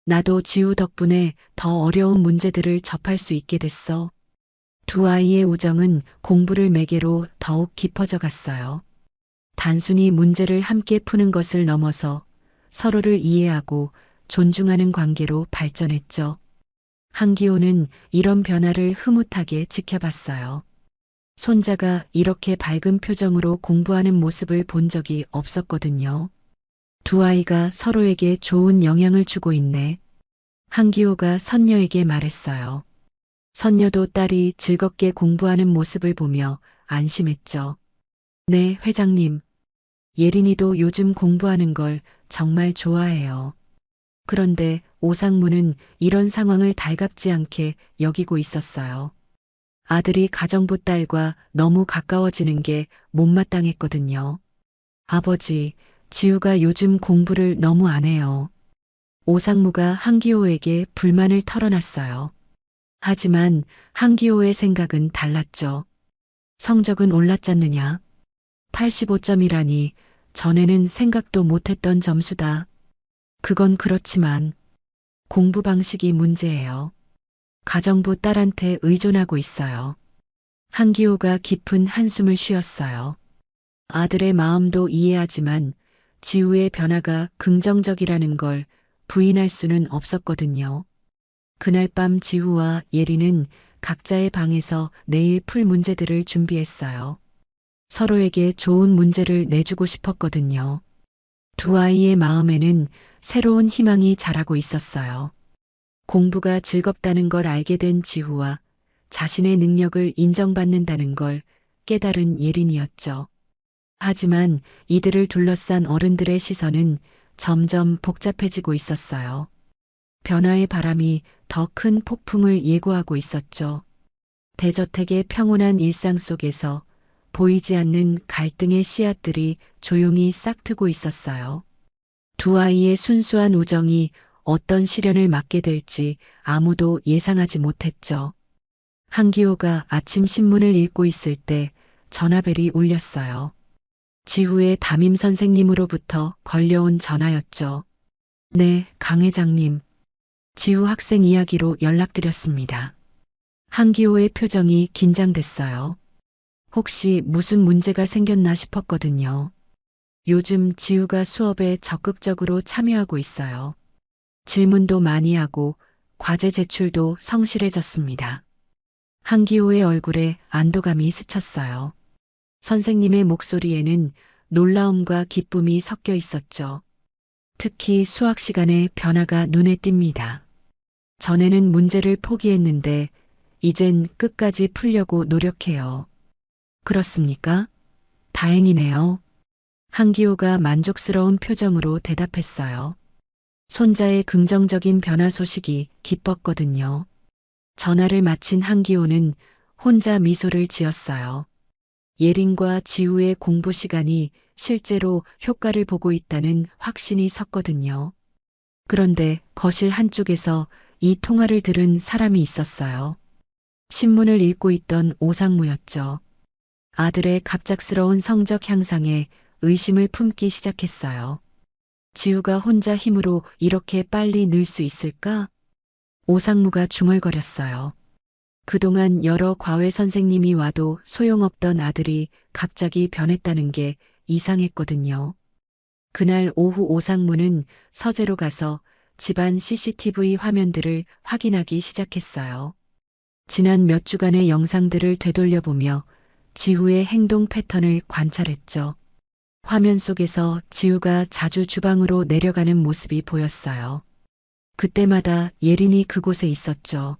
나도 지우 덕분에 더 어려운 문제들을 접할 수 있게 됐어. 두 아이의 우정은 공부를 매개로 더욱 깊어져 갔어요. 단순히 문제를 함께 푸는 것을 넘어서 서로를 이해하고 존중하는 관계로 발전했죠. 한기호는 이런 변화를 흐뭇하게 지켜봤어요. 손자가 이렇게 밝은 표정으로 공부하는 모습을 본 적이 없었거든요. 두 아이가 서로에게 좋은 영향을 주고 있네. 한기호가 선녀에게 말했어요. 선녀도 딸이 즐겁게 공부하는 모습을 보며 안심했죠. 네, 회장님. 예린이도 요즘 공부하는 걸 정말 좋아해요. 그런데 오상무는 이런 상황을 달갑지 않게 여기고 있었어요. 아들이 가정부 딸과 너무 가까워지는 게 못마땅했거든요. 아버지, 지우가 요즘 공부를 너무 안 해요. 오상무가 한기호에게 불만을 털어놨어요. 하지만 한기호의 생각은 달랐죠. 성적은 올랐잖느냐. 85점이라니 전에는 생각도 못했던 점수다. 그건 그렇지만 공부 방식이 문제예요. 가정부 딸한테 의존하고 있어요. 한기호가 깊은 한숨을 쉬었어요. 아들의 마음도 이해하지만 지우의 변화가 긍정적이라는 걸 부인할 수는 없었거든요. 그날 밤 지우와 예린은 각자의 방에서 내일 풀 문제들을 준비했어요. 서로에게 좋은 문제를 내주고 싶었거든요. 두 아이의 마음에는 새로운 희망이 자라고 있었어요. 공부가 즐겁다는 걸 알게 된 지후와 자신의 능력을 인정받는다는 걸 깨달은 예린이었죠. 하지만 이들을 둘러싼 어른들의 시선은 점점 복잡해지고 있었어요. 변화의 바람이 더 큰 폭풍을 예고하고 있었죠. 대저택의 평온한 일상 속에서 보이지 않는 갈등의 씨앗들이 조용히 싹트고 있었어요. 두 아이의 순수한 우정이 어떤 시련을 맞게 될지 아무도 예상하지 못했죠. 한기호가 아침 신문을 읽고 있을 때 전화벨이 울렸어요. 지후의 담임 선생님으로부터 걸려온 전화였죠. 네, 강 회장님. 지후 학생 이야기로 연락드렸습니다. 한기호의 표정이 긴장됐어요. 혹시 무슨 문제가 생겼나 싶었거든요. 요즘 지우가 수업에 적극적으로 참여하고 있어요. 질문도 많이 하고 과제 제출도 성실해졌습니다. 한기호의 얼굴에 안도감이 스쳤어요. 선생님의 목소리에는 놀라움과 기쁨이 섞여 있었죠. 특히 수학 시간에 변화가 눈에 띕니다. 전에는 문제를 포기했는데 이젠 끝까지 풀려고 노력해요. 그렇습니까? 다행이네요. 한기호가 만족스러운 표정으로 대답했어요. 손자의 긍정적인 변화 소식이 기뻤거든요. 전화를 마친 한기호는 혼자 미소를 지었어요. 예린과 지우의 공부 시간이 실제로 효과를 보고 있다는 확신이 섰거든요. 그런데 거실 한쪽에서 이 통화를 들은 사람이 있었어요. 신문을 읽고 있던 오상무였죠. 아들의 갑작스러운 성적 향상에 의심을 품기 시작했어요. 지우가 혼자 힘으로 이렇게 빨리 늘 수 있을까? 오상무가 중얼거렸어요. 그동안 여러 과외 선생님이 와도 소용없던 아들이 갑자기 변했다는 게 이상했거든요. 그날 오후 오상무는 서재로 가서 집안 CCTV 화면들을 확인하기 시작했어요. 지난 몇 주간의 영상들을 되돌려보며 지우의 행동 패턴을 관찰했죠. 화면 속에서 지우가 자주 주방으로 내려가는 모습이 보였어요. 그때마다 예린이 그곳에 있었죠.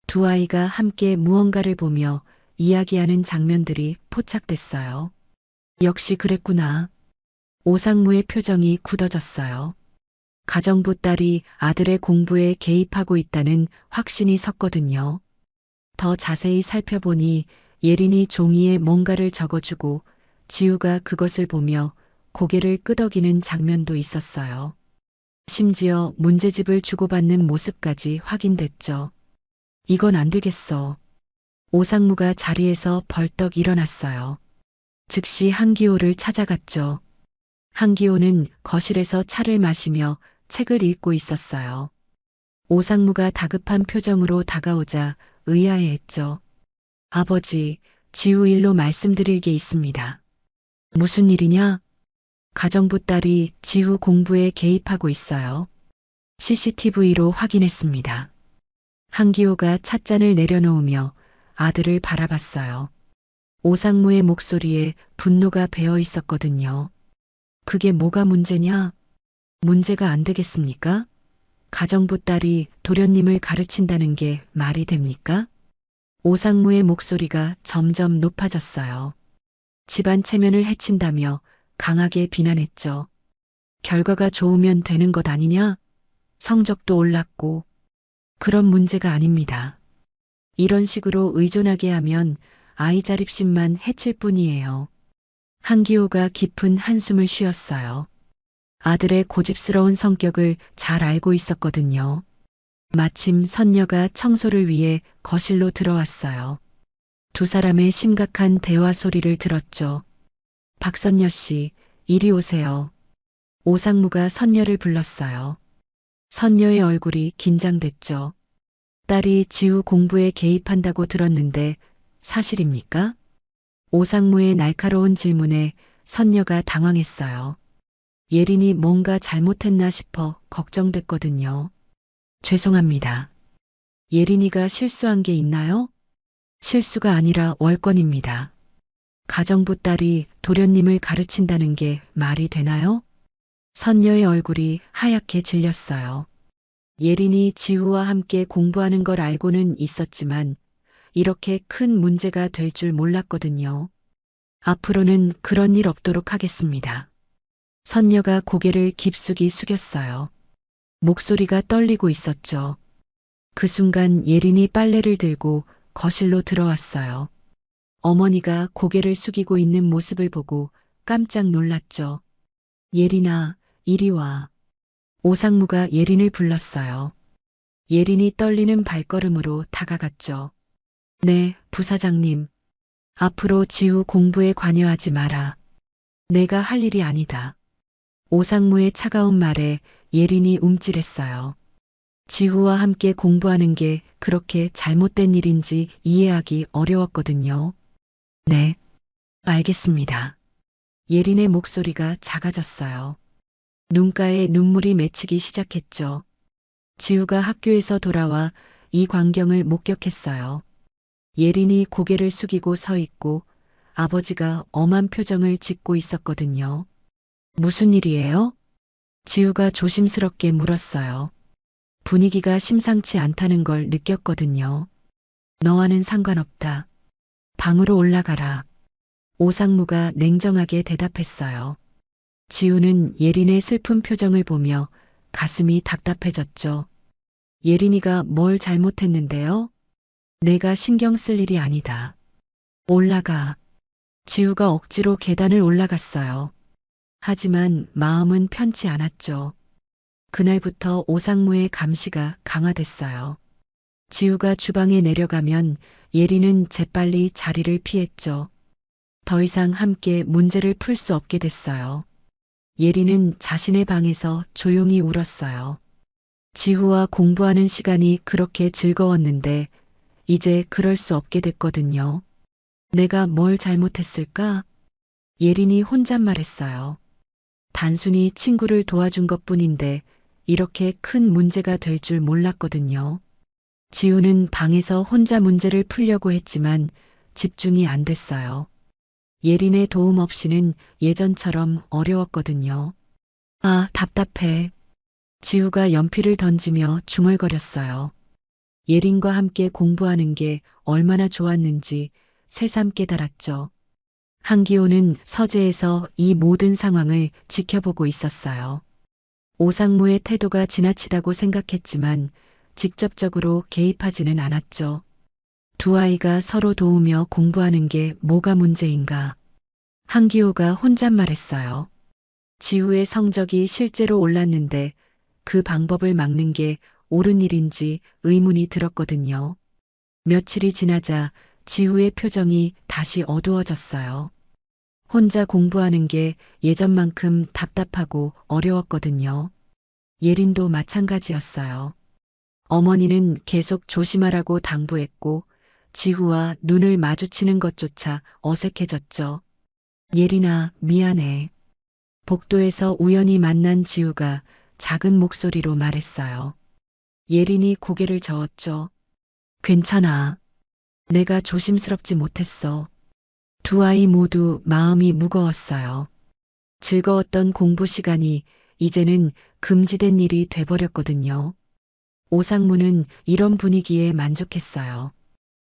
두 아이가 함께 무언가를 보며 이야기하는 장면들이 포착됐어요. 역시 그랬구나. 오상무의 표정이 굳어졌어요. 가정부 딸이 아들의 공부에 개입하고 있다는 확신이 섰거든요. 더 자세히 살펴보니 예린이 종이에 뭔가를 적어주고 지우가 그것을 보며 고개를 끄덕이는 장면도 있었어요. 심지어 문제집을 주고받는 모습까지 확인됐죠. 이건 안 되겠어. 오상무가 자리에서 벌떡 일어났어요. 즉시 한기호를 찾아갔죠. 한기호는 거실에서 차를 마시며 책을 읽고 있었어요. 오상무가 다급한 표정으로 다가오자 의아해했죠. 아버지, 지우 일로 말씀드릴 게 있습니다. 무슨 일이냐? 가정부 딸이 지우 공부에 개입하고 있어요. CCTV로 확인했습니다. 한기호가 찻잔을 내려놓으며 아들을 바라봤어요. 오상무의 목소리에 분노가 배어 있었거든요. 그게 뭐가 문제냐? 문제가 안 되겠습니까? 가정부 딸이 도련님을 가르친다는 게 말이 됩니까? 오상무의 목소리가 점점 높아졌어요. 집안 체면을 해친다며 강하게 비난했죠. 결과가 좋으면 되는 것 아니냐? 성적도 올랐고. 그런 문제가 아닙니다. 이런 식으로 의존하게 하면 아이 자립심만 해칠 뿐이에요. 한기호가 깊은 한숨을 쉬었어요. 아들의 고집스러운 성격을 잘 알고 있었거든요. 마침 선녀가 청소를 위해 거실로 들어왔어요. 두 사람의 심각한 대화 소리를 들었죠. 박선녀 씨, 이리 오세요. 오상무가 선녀를 불렀어요. 선녀의 얼굴이 긴장됐죠. 딸이 지우 공부에 개입한다고 들었는데 사실입니까? 오상무의 날카로운 질문에 선녀가 당황했어요. 예린이 뭔가 잘못했나 싶어 걱정됐거든요. 죄송합니다. 예린이가 실수한 게 있나요? 실수가 아니라 월권입니다. 가정부 딸이 도련님을 가르친다는 게 말이 되나요? 선녀의 얼굴이 하얗게 질렸어요. 예린이 지우와 함께 공부하는 걸 알고는 있었지만 이렇게 큰 문제가 될 줄 몰랐거든요. 앞으로는 그런 일 없도록 하겠습니다. 선녀가 고개를 깊숙이 숙였어요. 목소리가 떨리고 있었죠. 그 순간 예린이 빨래를 들고 거실로 들어왔어요. 어머니가 고개를 숙이고 있는 모습을 보고 깜짝 놀랐죠. 예린아, 이리 와. 오상무가 예린을 불렀어요. 예린이 떨리는 발걸음으로 다가갔죠. 네, 부사장님. 앞으로 지우 공부에 관여하지 마라. 내가 할 일이 아니다. 오상무의 차가운 말에 예린이 움찔했어요. 지우와 함께 공부하는 게 그렇게 잘못된 일인지 이해하기 어려웠거든요. 네, 알겠습니다. 예린의 목소리가 작아졌어요. 눈가에 눈물이 맺히기 시작했죠. 지우가 학교에서 돌아와 이 광경을 목격했어요. 예린이 고개를 숙이고 서 있고 아버지가 엄한 표정을 짓고 있었거든요. 무슨 일이에요? 지우가 조심스럽게 물었어요. 분위기가 심상치 않다는 걸 느꼈거든요. 너와는 상관없다. 방으로 올라가라. 오상무가 냉정하게 대답했어요. 지우는 예린의 슬픈 표정을 보며 가슴이 답답해졌죠. 예린이가 뭘 잘못했는데요? 내가 신경 쓸 일이 아니다. 올라가. 지우가 억지로 계단을 올라갔어요. 하지만 마음은 편치 않았죠. 그날부터 오상무의 감시가 강화됐어요. 지우가 주방에 내려가면 예린은 재빨리 자리를 피했죠. 더 이상 함께 문제를 풀 수 없게 됐어요. 예린은 자신의 방에서 조용히 울었어요. 지우와 공부하는 시간이 그렇게 즐거웠는데 이제 그럴 수 없게 됐거든요. 내가 뭘 잘못했을까? 예린이 혼잣말했어요. 단순히 친구를 도와준 것뿐인데 이렇게 큰 문제가 될 줄 몰랐거든요. 지우는 방에서 혼자 문제를 풀려고 했지만 집중이 안 됐어요. 예린의 도움 없이는 예전처럼 어려웠거든요. 아, 답답해. 지우가 연필을 던지며 중얼거렸어요. 예린과 함께 공부하는 게 얼마나 좋았는지 새삼 깨달았죠. 한기호는 서재에서 이 모든 상황을 지켜보고 있었어요. 오상무의 태도가 지나치다고 생각했지만 직접적으로 개입하지는 않았죠. 두 아이가 서로 도우며 공부하는 게 뭐가 문제인가? 한기호가 혼잣말했어요. 지우의 성적이 실제로 올랐는데 그 방법을 막는 게 옳은 일인지 의문이 들었거든요. 며칠이 지나자 지우의 표정이 다시 어두워졌어요. 혼자 공부하는 게 예전만큼 답답하고 어려웠거든요. 예린도 마찬가지였어요. 어머니는 계속 조심하라고 당부했고 지우와 눈을 마주치는 것조차 어색해졌죠. 예린아, 미안해. 복도에서 우연히 만난 지우가 작은 목소리로 말했어요. 예린이 고개를 저었죠. 괜찮아. 내가 조심스럽지 못했어. 두 아이 모두 마음이 무거웠어요. 즐거웠던 공부 시간이 이제는 금지된 일이 돼버렸거든요. 오상무는 이런 분위기에 만족했어요.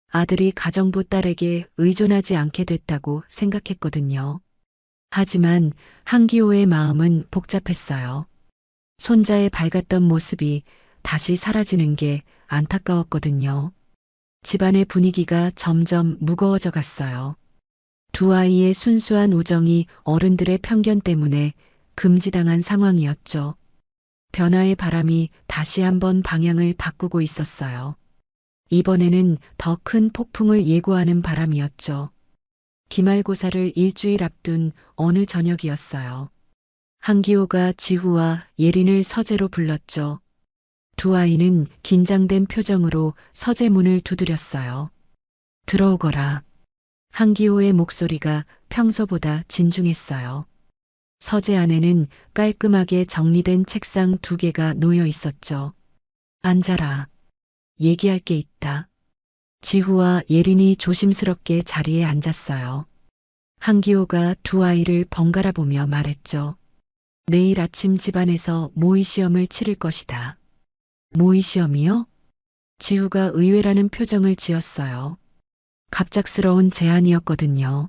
아들이 가정부 딸에게 의존하지 않게 됐다고 생각했거든요. 하지만 한기호의 마음은 복잡했어요. 손자의 밝았던 모습이 다시 사라지는 게 안타까웠거든요. 집안의 분위기가 점점 무거워져 갔어요. 두 아이의 순수한 우정이 어른들의 편견 때문에 금지당한 상황이었죠. 변화의 바람이 다시 한번 방향을 바꾸고 있었어요. 이번에는 더 큰 폭풍을 예고하는 바람이었죠. 기말고사를 일주일 앞둔 어느 저녁이었어요. 한기호가 지후와 예린을 서재로 불렀죠. 두 아이는 긴장된 표정으로 서재 문을 두드렸어요. 들어오거라. 한기호의 목소리가 평소보다 진중했어요. 서재 안에는 깔끔하게 정리된 책상 2개가 놓여 있었죠. 앉아라. 얘기할 게 있다. 지후와 예린이 조심스럽게 자리에 앉았어요. 한기호가 두 아이를 번갈아 보며 말했죠. 내일 아침 집안에서 모의 시험을 치를 것이다. 모의 시험이요? 지우가 의외라는 표정을 지었어요. 갑작스러운 제안이었거든요.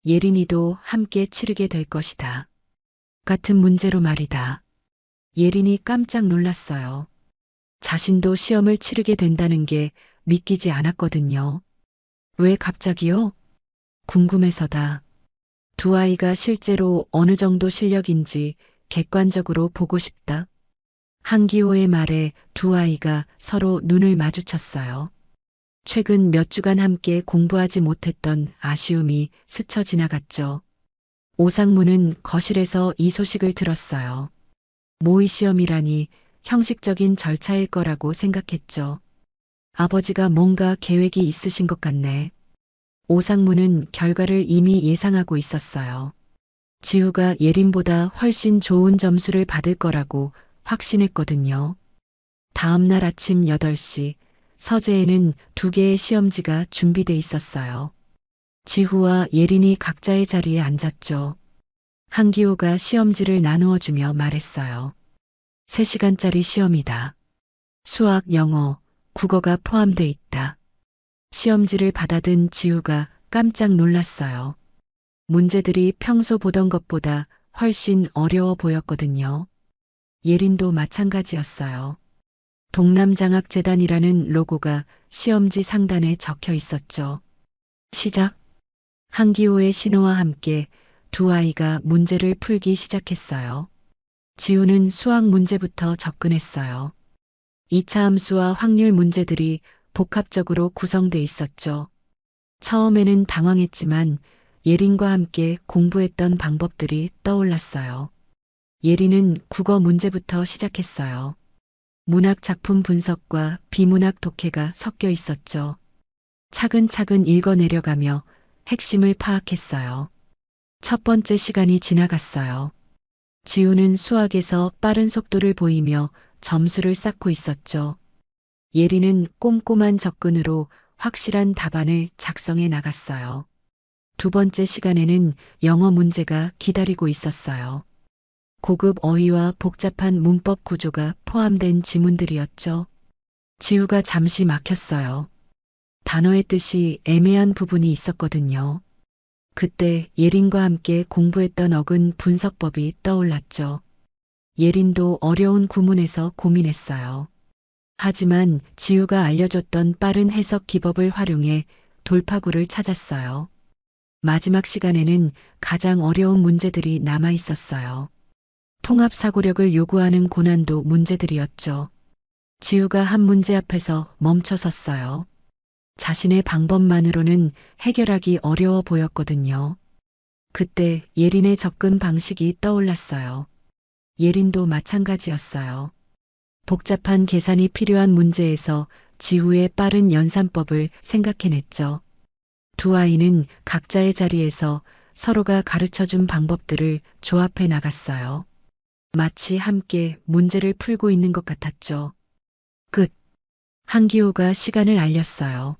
예린이도 함께 치르게 될 것이다. 같은 문제로 말이다. 예린이 깜짝 놀랐어요. 자신도 시험을 치르게 된다는 게 믿기지 않았거든요. 왜 갑자기요? 궁금해서다. 두 아이가 실제로 어느 정도 실력인지 객관적으로 보고 싶다. 한기호의 말에 두 아이가 서로 눈을 마주쳤어요. 최근 몇 주간 함께 공부하지 못했던 아쉬움이 스쳐 지나갔죠. 오상무는 거실에서 이 소식을 들었어요. 모의 시험이라니 형식적인 절차일 거라고 생각했죠. 아버지가 뭔가 계획이 있으신 것 같네. 오상무는 결과를 이미 예상하고 있었어요. 지우가 예린보다 훨씬 좋은 점수를 받을 거라고 확신했거든요. 다음 날 아침 8시 서재에는 두 개의 시험지가 준비돼 있었어요. 지후와 예린이 각자의 자리에 앉았죠. 한기호가 시험지를 나누어 주며 말했어요. 3시간짜리 시험이다. 수학, 영어, 국어가 포함돼 있다. 시험지를 받아든 지우가 깜짝 놀랐어요. 문제들이 평소 보던 것보다 훨씬 어려워 보였거든요. 예린도 마찬가지였어요. 동남장학재단이라는 로고가 시험지 상단에 적혀 있었죠. 시작. 한기호의 신호와 함께 두 아이가 문제를 풀기 시작했어요. 지우는 수학 문제부터 접근했어요. 2차 함수와 확률 문제들이 복합적으로 구성돼 있었죠. 처음에는 당황했지만 예린과 함께 공부했던 방법들이 떠올랐어요. 예린은 국어 문제부터 시작했어요. 문학 작품 분석과 비문학 독해가 섞여 있었죠. 차근차근 읽어내려가며 핵심을 파악했어요. 첫 번째 시간이 지나갔어요. 지우는 수학에서 빠른 속도를 보이며 점수를 쌓고 있었죠. 예린은 꼼꼼한 접근으로 확실한 답안을 작성해 나갔어요. 두 번째 시간에는 영어 문제가 기다리고 있었어요. 고급 어휘와 복잡한 문법 구조가 포함된 지문들이었죠. 지우가 잠시 막혔어요. 단어의 뜻이 애매한 부분이 있었거든요. 그때 예린과 함께 공부했던 어근 분석법이 떠올랐죠. 예린도 어려운 구문에서 고민했어요. 하지만 지우가 알려줬던 빠른 해석 기법을 활용해 돌파구를 찾았어요. 마지막 시간에는 가장 어려운 문제들이 남아 있었어요. 통합 사고력을 요구하는 고난도 문제들이었죠. 지우가 한 문제 앞에서 멈춰섰어요. 자신의 방법만으로는 해결하기 어려워 보였거든요. 그때 예린의 접근 방식이 떠올랐어요. 예린도 마찬가지였어요. 복잡한 계산이 필요한 문제에서 지우의 빠른 연산법을 생각해냈죠. 두 아이는 각자의 자리에서 서로가 가르쳐준 방법들을 조합해 나갔어요. 마치 함께 문제를 풀고 있는 것 같았죠. 끝. 한기호가 시간을 알렸어요.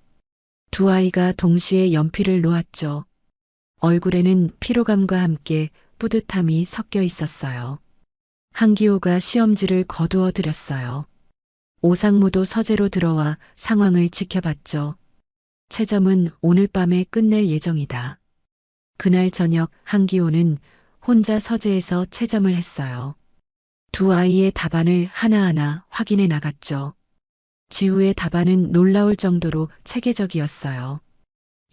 두 아이가 동시에 연필을 놓았죠. 얼굴에는 피로감과 함께 뿌듯함이 섞여 있었어요. 한기호가 시험지를 거두어 드렸어요. 오상무도 서재로 들어와 상황을 지켜봤죠. 채점은 오늘 밤에 끝낼 예정이다. 그날 저녁 한기호는 혼자 서재에서 채점을 했어요. 두 아이의 답안을 하나하나 확인해 나갔죠. 지우의 답안은 놀라울 정도로 체계적이었어요.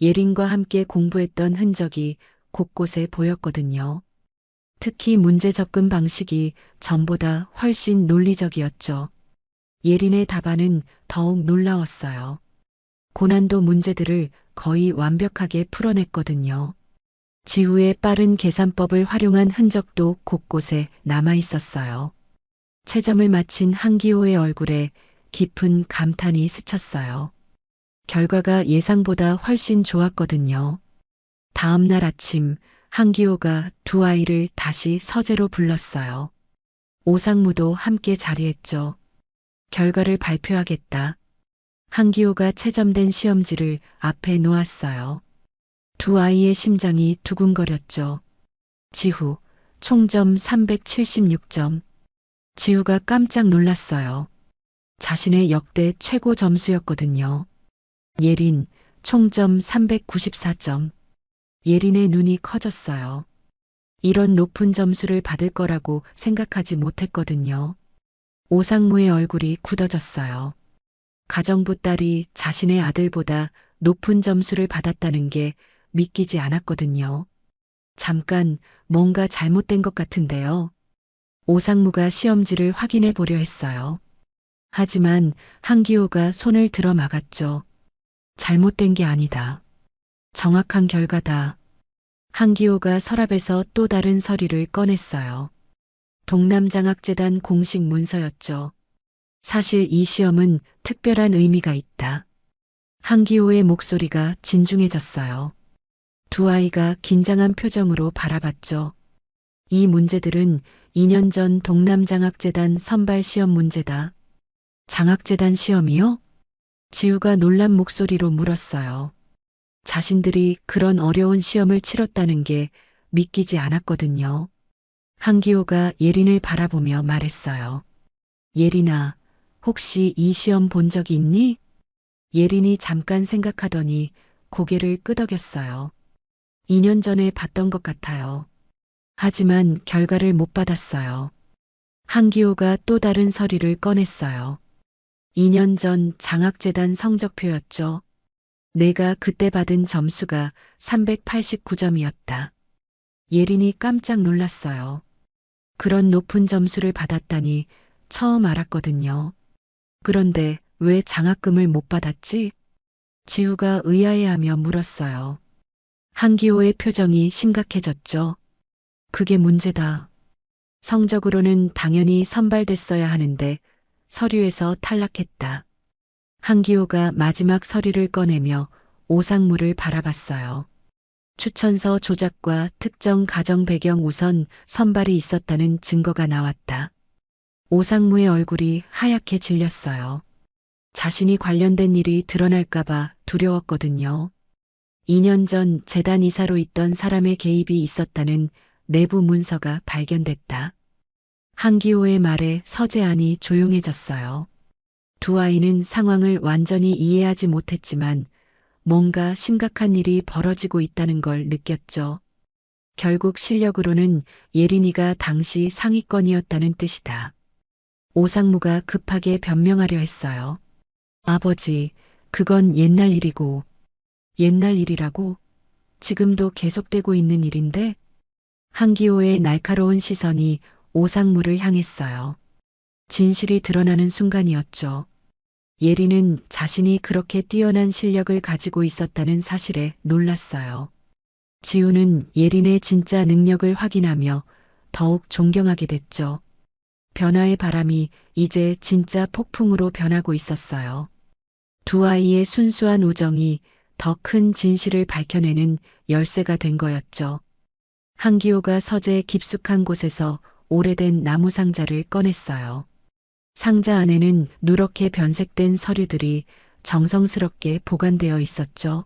예린과 함께 공부했던 흔적이 곳곳에 보였거든요. 특히 문제 접근 방식이 전보다 훨씬 논리적이었죠. 예린의 답안은 더욱 놀라웠어요. 고난도 문제들을 거의 완벽하게 풀어냈거든요. 지우의 빠른 계산법을 활용한 흔적도 곳곳에 남아 있었어요. 채점을 마친 한기호의 얼굴에 깊은 감탄이 스쳤어요. 결과가 예상보다 훨씬 좋았거든요. 다음 날 아침 한기호가 두 아이를 다시 서재로 불렀어요. 오상무도 함께 자리했죠. 결과를 발표하겠다. 한기호가 채점된 시험지를 앞에 놓았어요. 두 아이의 심장이 두근거렸죠. 지후, 총점 376점. 지우가 깜짝 놀랐어요. 자신의 역대 최고 점수였거든요. 예린, 총점 394점. 예린의 눈이 커졌어요. 이런 높은 점수를 받을 거라고 생각하지 못했거든요. 오상무의 얼굴이 굳어졌어요. 가정부 딸이 자신의 아들보다 높은 점수를 받았다는 게 믿기지 않았거든요. 잠깐 뭔가 잘못된 것 같은데요. 오상무가 시험지를 확인해 보려 했어요. 하지만 한기호가 손을 들어 막았죠. 잘못된 게 아니다. 정확한 결과다. 한기호가 서랍에서 또 다른 서류를 꺼냈어요. 동남장학재단 공식 문서였죠. 사실 이 시험은 특별한 의미가 있다. 한기호의 목소리가 진중해졌어요. 두 아이가 긴장한 표정으로 바라봤죠. 이 문제들은 2년 전 동남장학재단 선발 시험 문제다. 장학재단 시험이요? 지우가 놀란 목소리로 물었어요. 자신들이 그런 어려운 시험을 치렀다는 게 믿기지 않았거든요. 한기호가 예린을 바라보며 말했어요. 예린아, 혹시 이 시험 본 적이 있니? 예린이 잠깐 생각하더니 고개를 끄덕였어요. 2년 전에 봤던 것 같아요. 하지만 결과를 못 받았어요. 한기호가 또 다른 서류를 꺼냈어요. 2년 전 장학재단 성적표였죠. 내가 그때 받은 점수가 389점이었다. 예린이 깜짝 놀랐어요. 그런 높은 점수를 받았다니 처음 알았거든요. 그런데 왜 장학금을 못 받았지? 지우가 의아해하며 물었어요. 한기호의 표정이 심각해졌죠. 그게 문제다. 성적으로는 당연히 선발됐어야 하는데 서류에서 탈락했다. 한기호가 마지막 서류를 꺼내며 오상무를 바라봤어요. 추천서 조작과 특정 가정 배경 우선 선발이 있었다는 증거가 나왔다. 오상무의 얼굴이 하얗게 질렸어요. 자신이 관련된 일이 드러날까봐 두려웠거든요. 2년 전 재단 이사로 있던 사람의 개입이 있었다는 내부 문서가 발견됐다. 한기호의 말에 서재안이 조용해졌어요. 두 아이는 상황을 완전히 이해하지 못했지만 뭔가 심각한 일이 벌어지고 있다는 걸 느꼈죠. 결국 실력으로는 예린이가 당시 상위권이었다는 뜻이다. 오상무가 급하게 변명하려 했어요. 아버지, 그건 옛날 일이고. 옛날 일이라고? 지금도 계속되고 있는 일인데? 한기호의 날카로운 시선이 오상무를 향했어요. 진실이 드러나는 순간이었죠. 예린은 자신이 그렇게 뛰어난 실력을 가지고 있었다는 사실에 놀랐어요. 지우는 예린의 진짜 능력을 확인하며 더욱 존경하게 됐죠. 변화의 바람이 이제 진짜 폭풍으로 변하고 있었어요. 두 아이의 순수한 우정이 더 큰 진실을 밝혀내는 열쇠가 된 거였죠. 한기호가 서재 깊숙한 곳에서 오래된 나무 상자를 꺼냈어요. 상자 안에는 누렇게 변색된 서류들이 정성스럽게 보관되어 있었죠.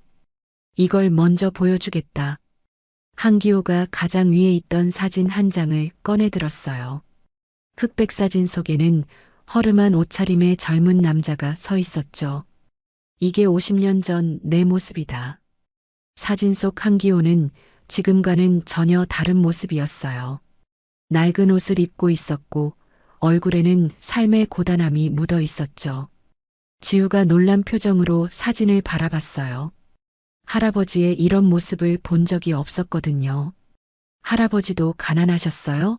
이걸 먼저 보여주겠다. 한기호가 가장 위에 있던 사진 한 장을 꺼내 들었어요. 흑백 사진 속에는 허름한 옷차림의 젊은 남자가 서 있었죠. 이게 50년 전 내 모습이다. 사진 속 한기호는 지금과는 전혀 다른 모습이었어요. 낡은 옷을 입고 있었고 얼굴에는 삶의 고단함이 묻어 있었죠. 지우가 놀란 표정으로 사진을 바라봤어요. 할아버지의 이런 모습을 본 적이 없었거든요. 할아버지도 가난하셨어요?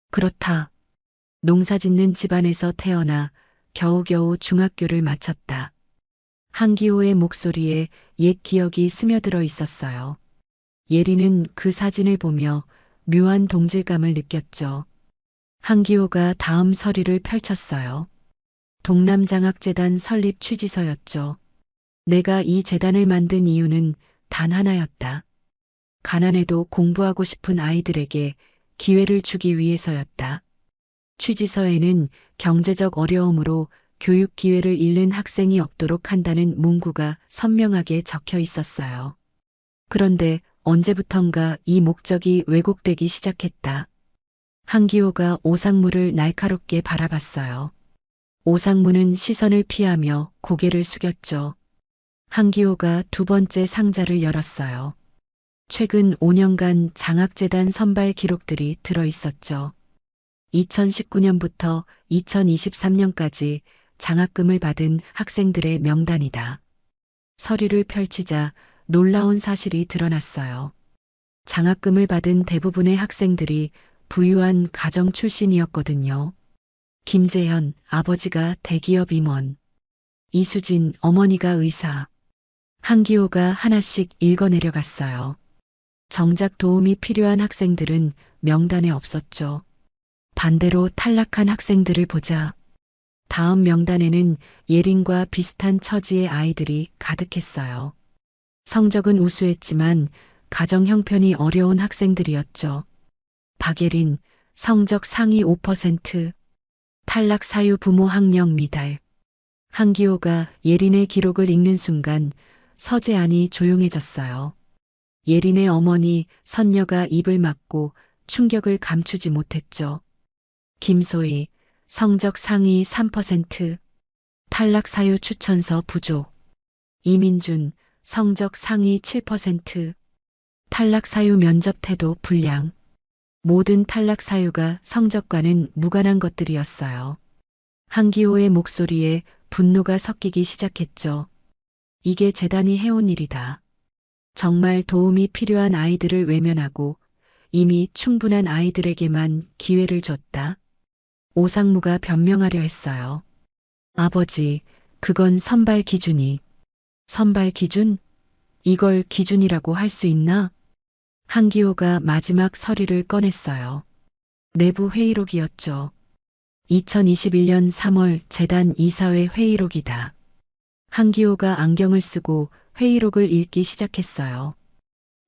그렇다. 농사 짓는 집안에서 태어나 겨우겨우 중학교를 마쳤다. 한기호의 목소리에 옛 기억이 스며들어 있었어요. 예린은 그 사진을 보며 묘한 동질감을 느꼈죠. 한기호가 다음 서류를 펼쳤어요. 동남장학재단 설립 취지서였죠. 내가 이 재단을 만든 이유는 단 하나였다. 가난해도 공부하고 싶은 아이들에게 기회를 주기 위해서였다. 취지서에는 경제적 어려움으로 교육 기회를 잃는 학생이 없도록 한다는 문구가 선명하게 적혀 있었어요. 그런데 언제부턴가 이 목적이 왜곡되기 시작했다. 한기호가 오상무를 날카롭게 바라봤어요. 오상무는 시선을 피하며 고개를 숙였죠. 한기호가 두 번째 상자를 열었어요. 최근 5년간 장학재단 선발 기록들이 들어 있었죠. 2019년부터 2023년까지 장학금을 받은 학생들의 명단이다. 서류를 펼치자 놀라운 사실이 드러났어요. 장학금을 받은 대부분의 학생들이 부유한 가정 출신이었거든요. 김재현, 아버지가 대기업 임원. 이수진, 어머니가 의사. 한기호가 하나씩 읽어내려갔어요. 정작 도움이 필요한 학생들은 명단에 없었죠. 반대로 탈락한 학생들을 보자. 다음 명단에는 예린과 비슷한 처지의 아이들이 가득했어요. 성적은 우수했지만 가정 형편이 어려운 학생들이었죠. 박예린, 성적 상위 5%, 탈락 사유 부모 학력 미달. 한기호가 예린의 기록을 읽는 순간 서재 안이 조용해졌어요. 예린의 어머니 선녀가 입을 막고 충격을 감추지 못했죠. 김소희, 성적 상위 3%, 탈락 사유 추천서 부족. 이민준, 성적 상위 7%, 탈락 사유 면접 태도 불량. 모든 탈락 사유가 성적과는 무관한 것들이었어요. 한기호의 목소리에 분노가 섞이기 시작했죠. 이게 재단이 해온 일이다. 정말 도움이 필요한 아이들을 외면하고 이미 충분한 아이들에게만 기회를 줬다. 오상무가 변명하려 했어요. 아버지, 그건 선발 기준이. 선발 기준? 이걸 기준이라고 할 수 있나? 한기호가 마지막 서류를 꺼냈어요. 내부 회의록이었죠. 2021년 3월 재단 이사회 회의록이다. 한기호가 안경을 쓰고 회의록을 읽기 시작했어요.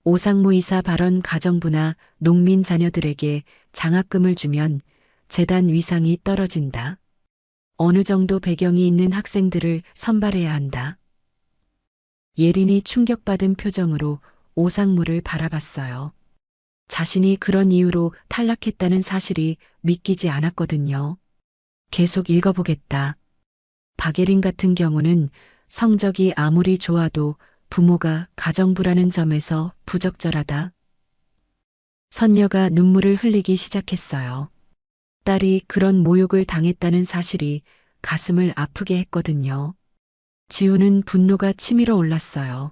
오상무 이사 발언 가정부나 농민 자녀들에게 장학금을 주면 재단 위상이 떨어진다. 어느 정도 배경이 있는 학생들을 선발해야 한다. 예린이 충격받은 표정으로 오상무를 바라봤어요. 자신이 그런 이유로 탈락했다는 사실이 믿기지 않았거든요. 계속 읽어보겠다. 박예린 같은 경우는 성적이 아무리 좋아도 부모가 가정부라는 점에서 부적절하다. 선녀가 눈물을 흘리기 시작했어요. 딸이 그런 모욕을 당했다는 사실이 가슴을 아프게 했거든요. 지우는 분노가 치밀어 올랐어요.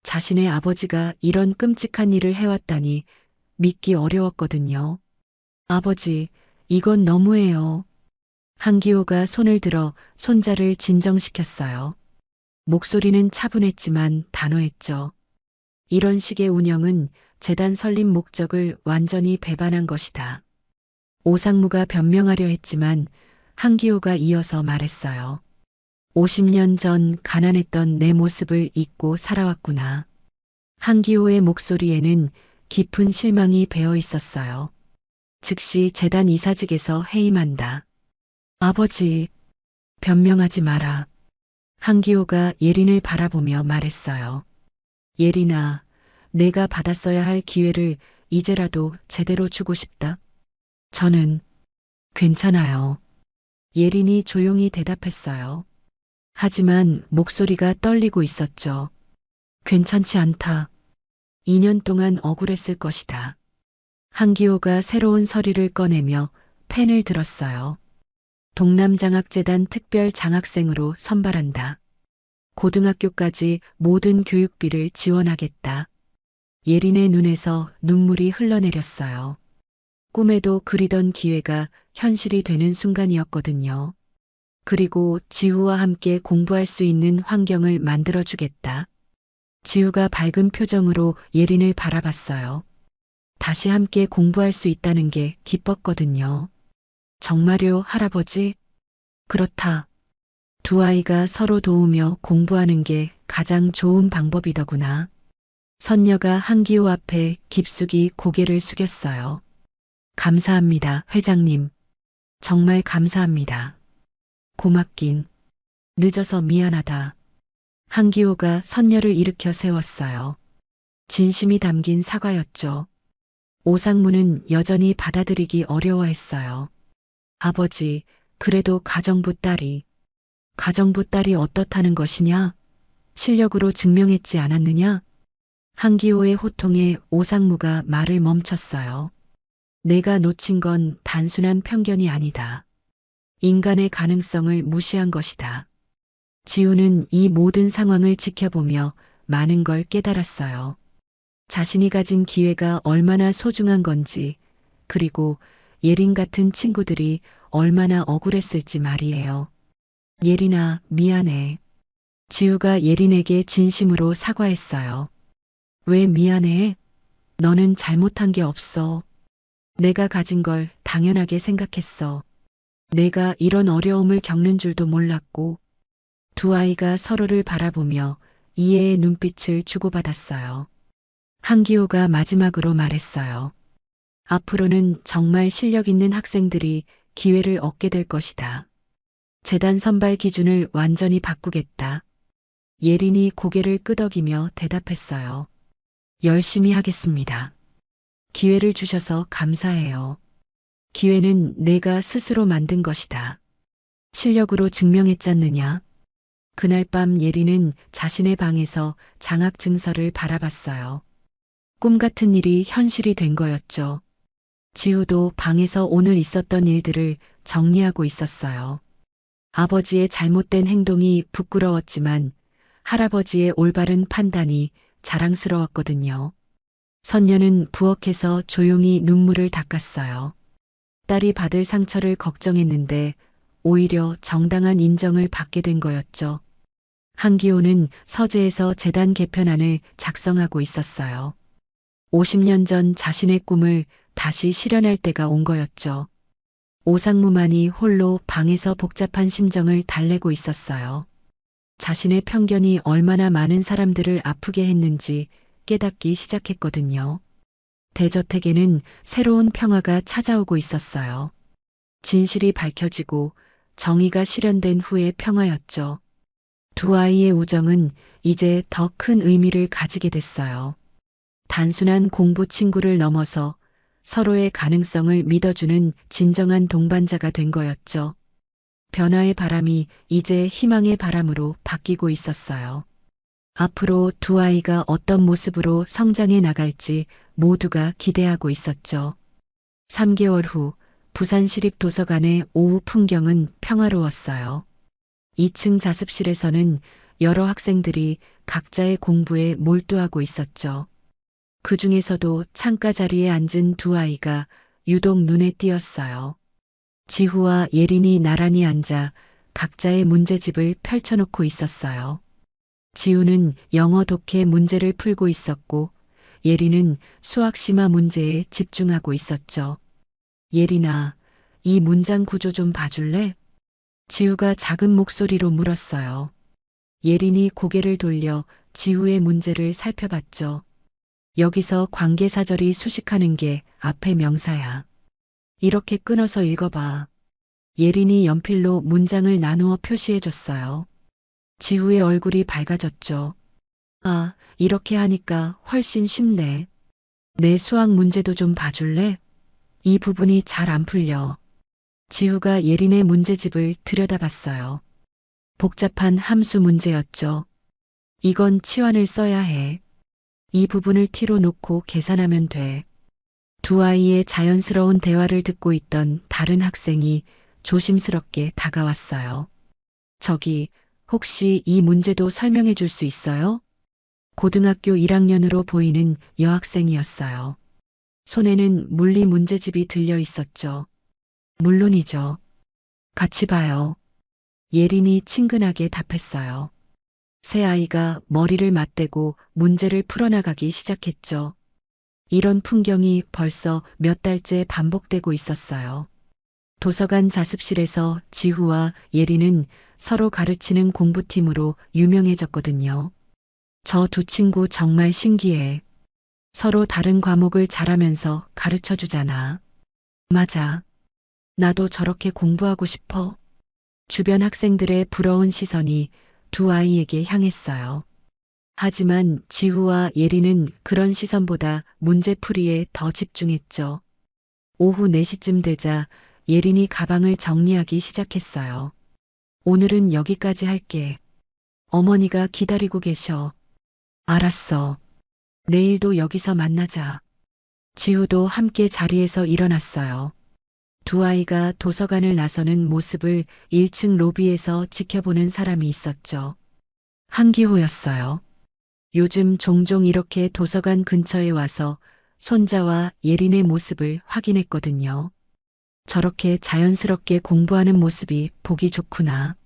자신의 아버지가 이런 끔찍한 일을 해왔다니 믿기 어려웠거든요. 아버지, 이건 너무해요. 한기호가 손을 들어 손자를 진정시켰어요. 목소리는 차분했지만 단호했죠. 이런 식의 운영은 재단 설립 목적을 완전히 배반한 것이다. 오상무가 변명하려 했지만 한기호가 이어서 말했어요. 50년 전 가난했던 내 모습을 잊고 살아왔구나. 한기호의 목소리에는 깊은 실망이 배어 있었어요. 즉시 재단 이사직에서 해임한다. 아버지, 변명하지 마라. 한기호가 예린을 바라보며 말했어요. 예린아, 내가 받았어야 할 기회를 이제라도 제대로 주고 싶다. 저는 괜찮아요. 예린이 조용히 대답했어요. 하지만 목소리가 떨리고 있었죠. 괜찮지 않다. 2년 동안 억울했을 것이다. 한기호가 새로운 서류를 꺼내며 펜을 들었어요. 동남장학재단 특별 장학생으로 선발한다. 고등학교까지 모든 교육비를 지원하겠다. 예린의 눈에서 눈물이 흘러내렸어요. 꿈에도 그리던 기회가 현실이 되는 순간이었거든요. 그리고 지우와 함께 공부할 수 있는 환경을 만들어주겠다. 지우가 밝은 표정으로 예린을 바라봤어요. 다시 함께 공부할 수 있다는 게 기뻤거든요. 정말요, 할아버지? 그렇다. 두 아이가 서로 도우며 공부하는 게 가장 좋은 방법이더구나. 선녀가 한기호 앞에 깊숙이 고개를 숙였어요. 감사합니다, 회장님. 정말 감사합니다. 고맙긴. 늦어서 미안하다. 한기호가 선녀를 일으켜 세웠어요. 진심이 담긴 사과였죠. 오상무는 여전히 받아들이기 어려워했어요. 아버지, 그래도 가정부 딸이 어떻다는 것이냐? 실력으로 증명했지 않았느냐? 한기호의 호통에 오상무가 말을 멈췄어요. 내가 놓친 건 단순한 편견이 아니다. 인간의 가능성을 무시한 것이다. 지우는 이 모든 상황을 지켜보며 많은 걸 깨달았어요. 자신이 가진 기회가 얼마나 소중한 건지, 그리고 예린 같은 친구들이 얼마나 억울했을지 말이에요. 예린아, 미안해. 지우가 예린에게 진심으로 사과했어요. 왜 미안해? 너는 잘못한 게 없어. 내가 가진 걸 당연하게 생각했어. 내가 이런 어려움을 겪는 줄도 몰랐고, 두 아이가 서로를 바라보며 이해의 눈빛을 주고받았어요. 한기호가 마지막으로 말했어요. 앞으로는 정말 실력 있는 학생들이 기회를 얻게 될 것이다. 재단 선발 기준을 완전히 바꾸겠다. 예린이 고개를 끄덕이며 대답했어요. 열심히 하겠습니다. 기회를 주셔서 감사해요. 기회는 내가 스스로 만든 것이다. 실력으로 증명했잖느냐. 그날 밤 예린은 자신의 방에서 장학 증서를 바라봤어요. 꿈 같은 일이 현실이 된 거였죠. 지우도 방에서 오늘 있었던 일들을 정리하고 있었어요. 아버지의 잘못된 행동이 부끄러웠지만 할아버지의 올바른 판단이 자랑스러웠거든요. 선녀는 부엌에서 조용히 눈물을 닦았어요. 딸이 받을 상처를 걱정했는데 오히려 정당한 인정을 받게 된 거였죠. 한기호는 서재에서 재단 개편안을 작성하고 있었어요. 50년 전 자신의 꿈을 다시 실현할 때가 온 거였죠. 오상무만이 홀로 방에서 복잡한 심정을 달래고 있었어요. 자신의 편견이 얼마나 많은 사람들을 아프게 했는지 깨닫기 시작했거든요. 대저택에는 새로운 평화가 찾아오고 있었어요. 진실이 밝혀지고 정의가 실현된 후의 평화였죠. 두 아이의 우정은 이제 더 큰 의미를 가지게 됐어요. 단순한 공부 친구를 넘어서 서로의 가능성을 믿어주는 진정한 동반자가 된 거였죠. 변화의 바람이 이제 희망의 바람으로 바뀌고 있었어요. 앞으로 두 아이가 어떤 모습으로 성장해 나갈지 모두가 기대하고 있었죠. 3개월 후 부산시립도서관의 오후 풍경은 평화로웠어요. 2층 자습실에서는 여러 학생들이 각자의 공부에 몰두하고 있었죠. 그 중에서도 창가 자리에 앉은 두 아이가 유독 눈에 띄었어요. 지후와 예린이 나란히 앉아 각자의 문제집을 펼쳐놓고 있었어요. 지우는 영어 독해 문제를 풀고 있었고 예린은 수학 심화 문제에 집중하고 있었죠. 예린아, 이 문장 구조 좀 봐줄래? 지우가 작은 목소리로 물었어요. 예린이 고개를 돌려 지우의 문제를 살펴봤죠. 여기서 관계사절이 수식하는 게 앞의 명사야. 이렇게 끊어서 읽어봐. 예린이 연필로 문장을 나누어 표시해줬어요. 지우의 얼굴이 밝아졌죠. 아, 이렇게 하니까 훨씬 쉽네. 내 수학 문제도 좀 봐줄래? 이 부분이 잘 안 풀려. 지우가 예린의 문제집을 들여다봤어요. 복잡한 함수 문제였죠. 이건 치환을 써야 해. 이 부분을 t로 놓고 계산하면 돼. 두 아이의 자연스러운 대화를 듣고 있던 다른 학생이 조심스럽게 다가왔어요. 저기, 혹시 이 문제도 설명해 줄 수 있어요? 고등학교 1학년으로 보이는 여학생이었어요. 손에는 물리 문제집이 들려 있었죠. 물론이죠. 같이 봐요. 예린이 친근하게 답했어요. 새 아이가 머리를 맞대고 문제를 풀어나가기 시작했죠. 이런 풍경이 벌써 몇 달째 반복되고 있었어요. 도서관 자습실에서 지후와 예린은 서로 가르치는 공부팀으로 유명해졌거든요. 저 두 친구 정말 신기해. 서로 다른 과목을 잘하면서 가르쳐 주잖아. 맞아. 나도 저렇게 공부하고 싶어. 주변 학생들의 부러운 시선이 두 아이에게 향했어요. 하지만 지우와 예리는 그런 시선보다 문제풀이에 더 집중했죠. 오후 4시쯤 되자 예린이 가방을 정리하기 시작했어요. 오늘은 여기까지 할게. 어머니가 기다리고 계셔. 알았어. 내일도 여기서 만나자. 지우도 함께 자리에서 일어났어요. 두 아이가 도서관을 나서는 모습을 1층 로비에서 지켜보는 사람이 있었죠. 한기호였어요. 요즘 종종 이렇게 도서관 근처에 와서 손자와 예린의 모습을 확인했거든요. 저렇게 자연스럽게 공부하는 모습이 보기 좋구나.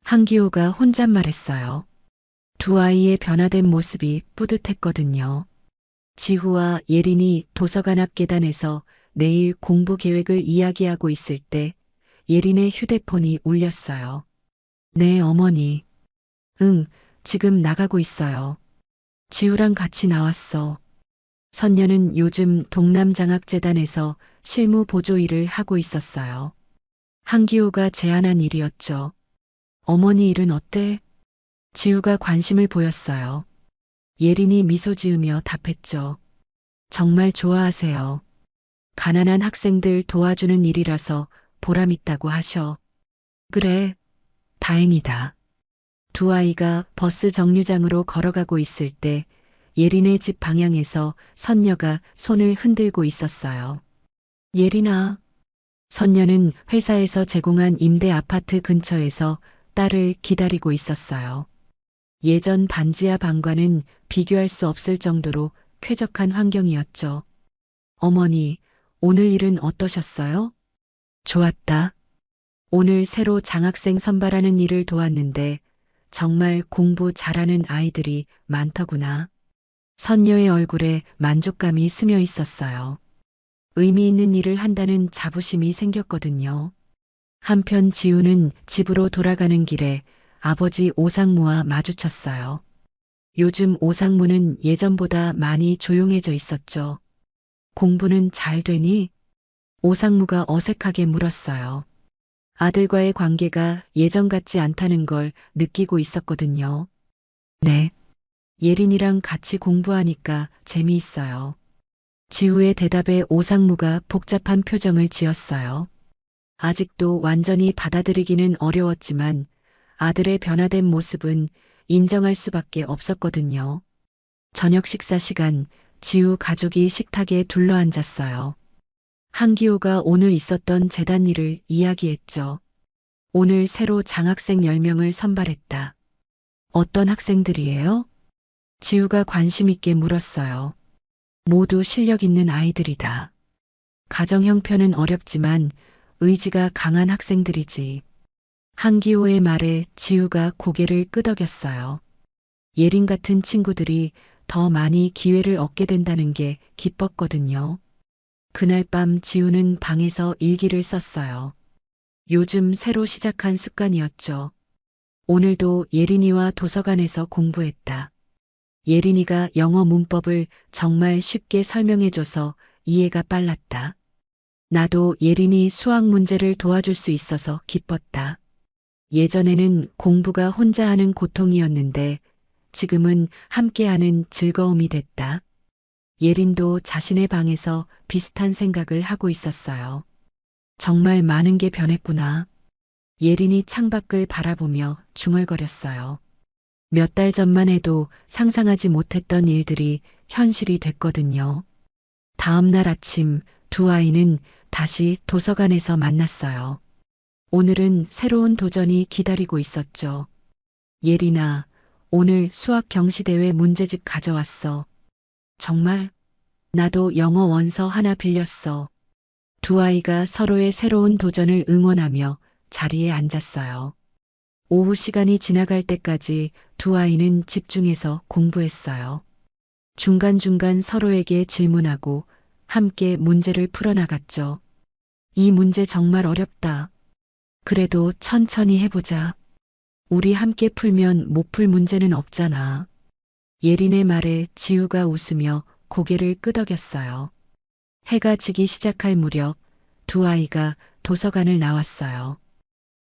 한기호가 혼잣말했어요. 두 아이의 변화된 모습이 뿌듯했거든요. 지후와 예린이 도서관 앞 계단에서 내일 공부 계획을 이야기하고 있을 때 예린의 휴대폰이 울렸어요. 네, 어머니. 응, 지금 나가고 있어요. 지우랑 같이 나왔어. 선녀는 요즘 동남장학재단에서 실무 보조 일을 하고 있었어요. 한기호가 제안한 일이었죠. 어머니 일은 어때? 지우가 관심을 보였어요. 예린이 미소 지으며 답했죠. 정말 좋아하세요. 가난한 학생들 도와주는 일이라서 보람 있다고 하셔. 그래, 다행이다. 두 아이가 버스 정류장으로 걸어가고 있을 때 예린의 집 방향에서 선녀가 손을 흔들고 있었어요. 예린아. 선녀는 회사에서 제공한 임대 아파트 근처에서 딸을 기다리고 있었어요. 예전 반지하 방과는 비교할 수 없을 정도로 쾌적한 환경이었죠. 어머니, 오늘 일은 어떠셨어요? 좋았다. 오늘 새로 장학생 선발하는 일을 도왔는데 정말 공부 잘하는 아이들이 많더구나. 선녀의 얼굴에 만족감이 스며 있었어요. 의미 있는 일을 한다는 자부심이 생겼거든요. 한편 지우는 집으로 돌아가는 길에 아버지 오상무와 마주쳤어요. 요즘 오상무는 예전보다 많이 조용해져 있었죠. 공부는 잘 되니? 오상무가 어색하게 물었어요. 아들과의 관계가 예전 같지 않다는 걸 느끼고 있었거든요. 네. 예린이랑 같이 공부하니까 재미있어요. 지우의 대답에 오상무가 복잡한 표정을 지었어요. 아직도 완전히 받아들이기는 어려웠지만 아들의 변화된 모습은 인정할 수밖에 없었거든요. 저녁 식사 시간, 지우 가족이 식탁에 둘러앉았어요. 한기호가 오늘 있었던 재단 일을 이야기했죠. 오늘 새로 장학생 10명을 선발했다. 어떤 학생들이에요? 지우가 관심 있게 물었어요. 모두 실력 있는 아이들이다. 가정 형편은 어렵지만 의지가 강한 학생들이지. 한기호의 말에 지우가 고개를 끄덕였어요. 예린 같은 친구들이 더 많이 기회를 얻게 된다는 게 기뻤거든요. 그날 밤 지우는 방에서 일기를 썼어요. 요즘 새로 시작한 습관이었죠. 오늘도 예린이와 도서관에서 공부했다. 예린이가 영어 문법을 정말 쉽게 설명해줘서 이해가 빨랐다. 나도 예린이 수학 문제를 도와줄 수 있어서 기뻤다. 예전에는 공부가 혼자 하는 고통이었는데 지금은 함께하는 즐거움이 됐다. 예린도 자신의 방에서 비슷한 생각을 하고 있었어요. 정말 많은 게 변했구나. 예린이 창밖을 바라보며 중얼거렸어요. 몇 달 전만 해도 상상하지 못했던 일들이 현실이 됐거든요. 다음 날 아침 두 아이는 다시 도서관에서 만났어요. 오늘은 새로운 도전이 기다리고 있었죠. 예린아, 오늘 수학 경시대회 문제집 가져왔어. 정말? 나도 영어 원서 하나 빌렸어. 두 아이가 서로의 새로운 도전을 응원하며 자리에 앉았어요. 오후 시간이 지나갈 때까지 두 아이는 집중해서 공부했어요. 중간중간 서로에게 질문하고 함께 문제를 풀어나갔죠. 이 문제 정말 어렵다. 그래도 천천히 해보자. 우리 함께 풀면 못 풀 문제는 없잖아. 예린의 말에 지우가 웃으며 고개를 끄덕였어요. 해가 지기 시작할 무렵 두 아이가 도서관을 나왔어요.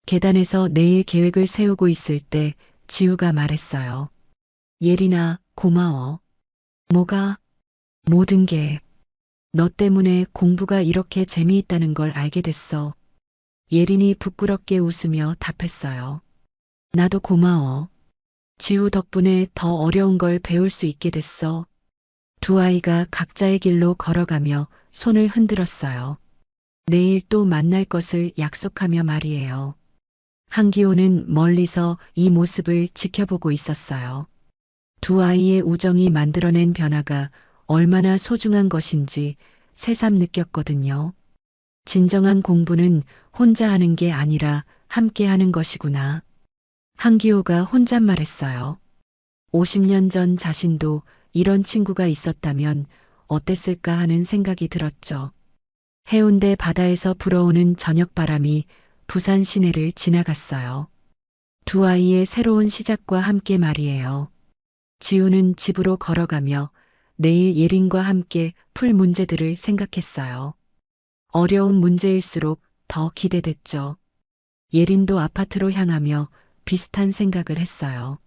계단에서 내일 계획을 세우고 있을 때 지우가 말했어요. 예린아, 고마워. 뭐가? 모든 게. 너 때문에 공부가 이렇게 재미있다는 걸 알게 됐어. 예린이 부끄럽게 웃으며 답했어요. 나도 고마워. 지우 덕분에 더 어려운 걸 배울 수 있게 됐어. 두 아이가 각자의 길로 걸어가며 손을 흔들었어요. 내일 또 만날 것을 약속하며 말이에요. 한기호는 멀리서 이 모습을 지켜보고 있었어요. 두 아이의 우정이 만들어낸 변화가 얼마나 소중한 것인지 새삼 느꼈거든요. 진정한 공부는 혼자 하는 게 아니라 함께 하는 것이구나. 한기호가 혼잣말했어요. 50년 전 자신도 이런 친구가 있었다면 어땠을까 하는 생각이 들었죠. 해운대 바다에서 불어오는 저녁바람이 부산 시내를 지나갔어요. 두 아이의 새로운 시작과 함께 말이에요. 지우는 집으로 걸어가며 내일 예린과 함께 풀 문제들을 생각했어요. 어려운 문제일수록 더 기대됐죠. 예린도 아파트로 향하며 비슷한 생각을 했어요.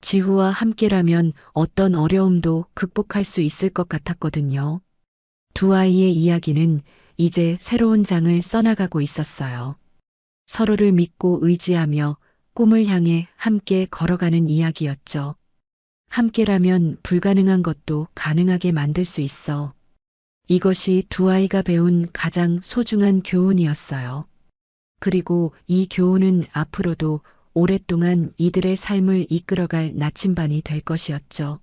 지우와 함께라면 어떤 어려움도 극복할 수 있을 것 같았거든요. 두 아이의 이야기는 이제 새로운 장을 써나가고 있었어요. 서로를 믿고 의지하며 꿈을 향해 함께 걸어가는 이야기였죠. 함께라면 불가능한 것도 가능하게 만들 수 있어. 이것이 두 아이가 배운 가장 소중한 교훈이었어요. 그리고 이 교훈은 앞으로도 오랫동안 이들의 삶을 이끌어갈 나침반이 될 것이었죠.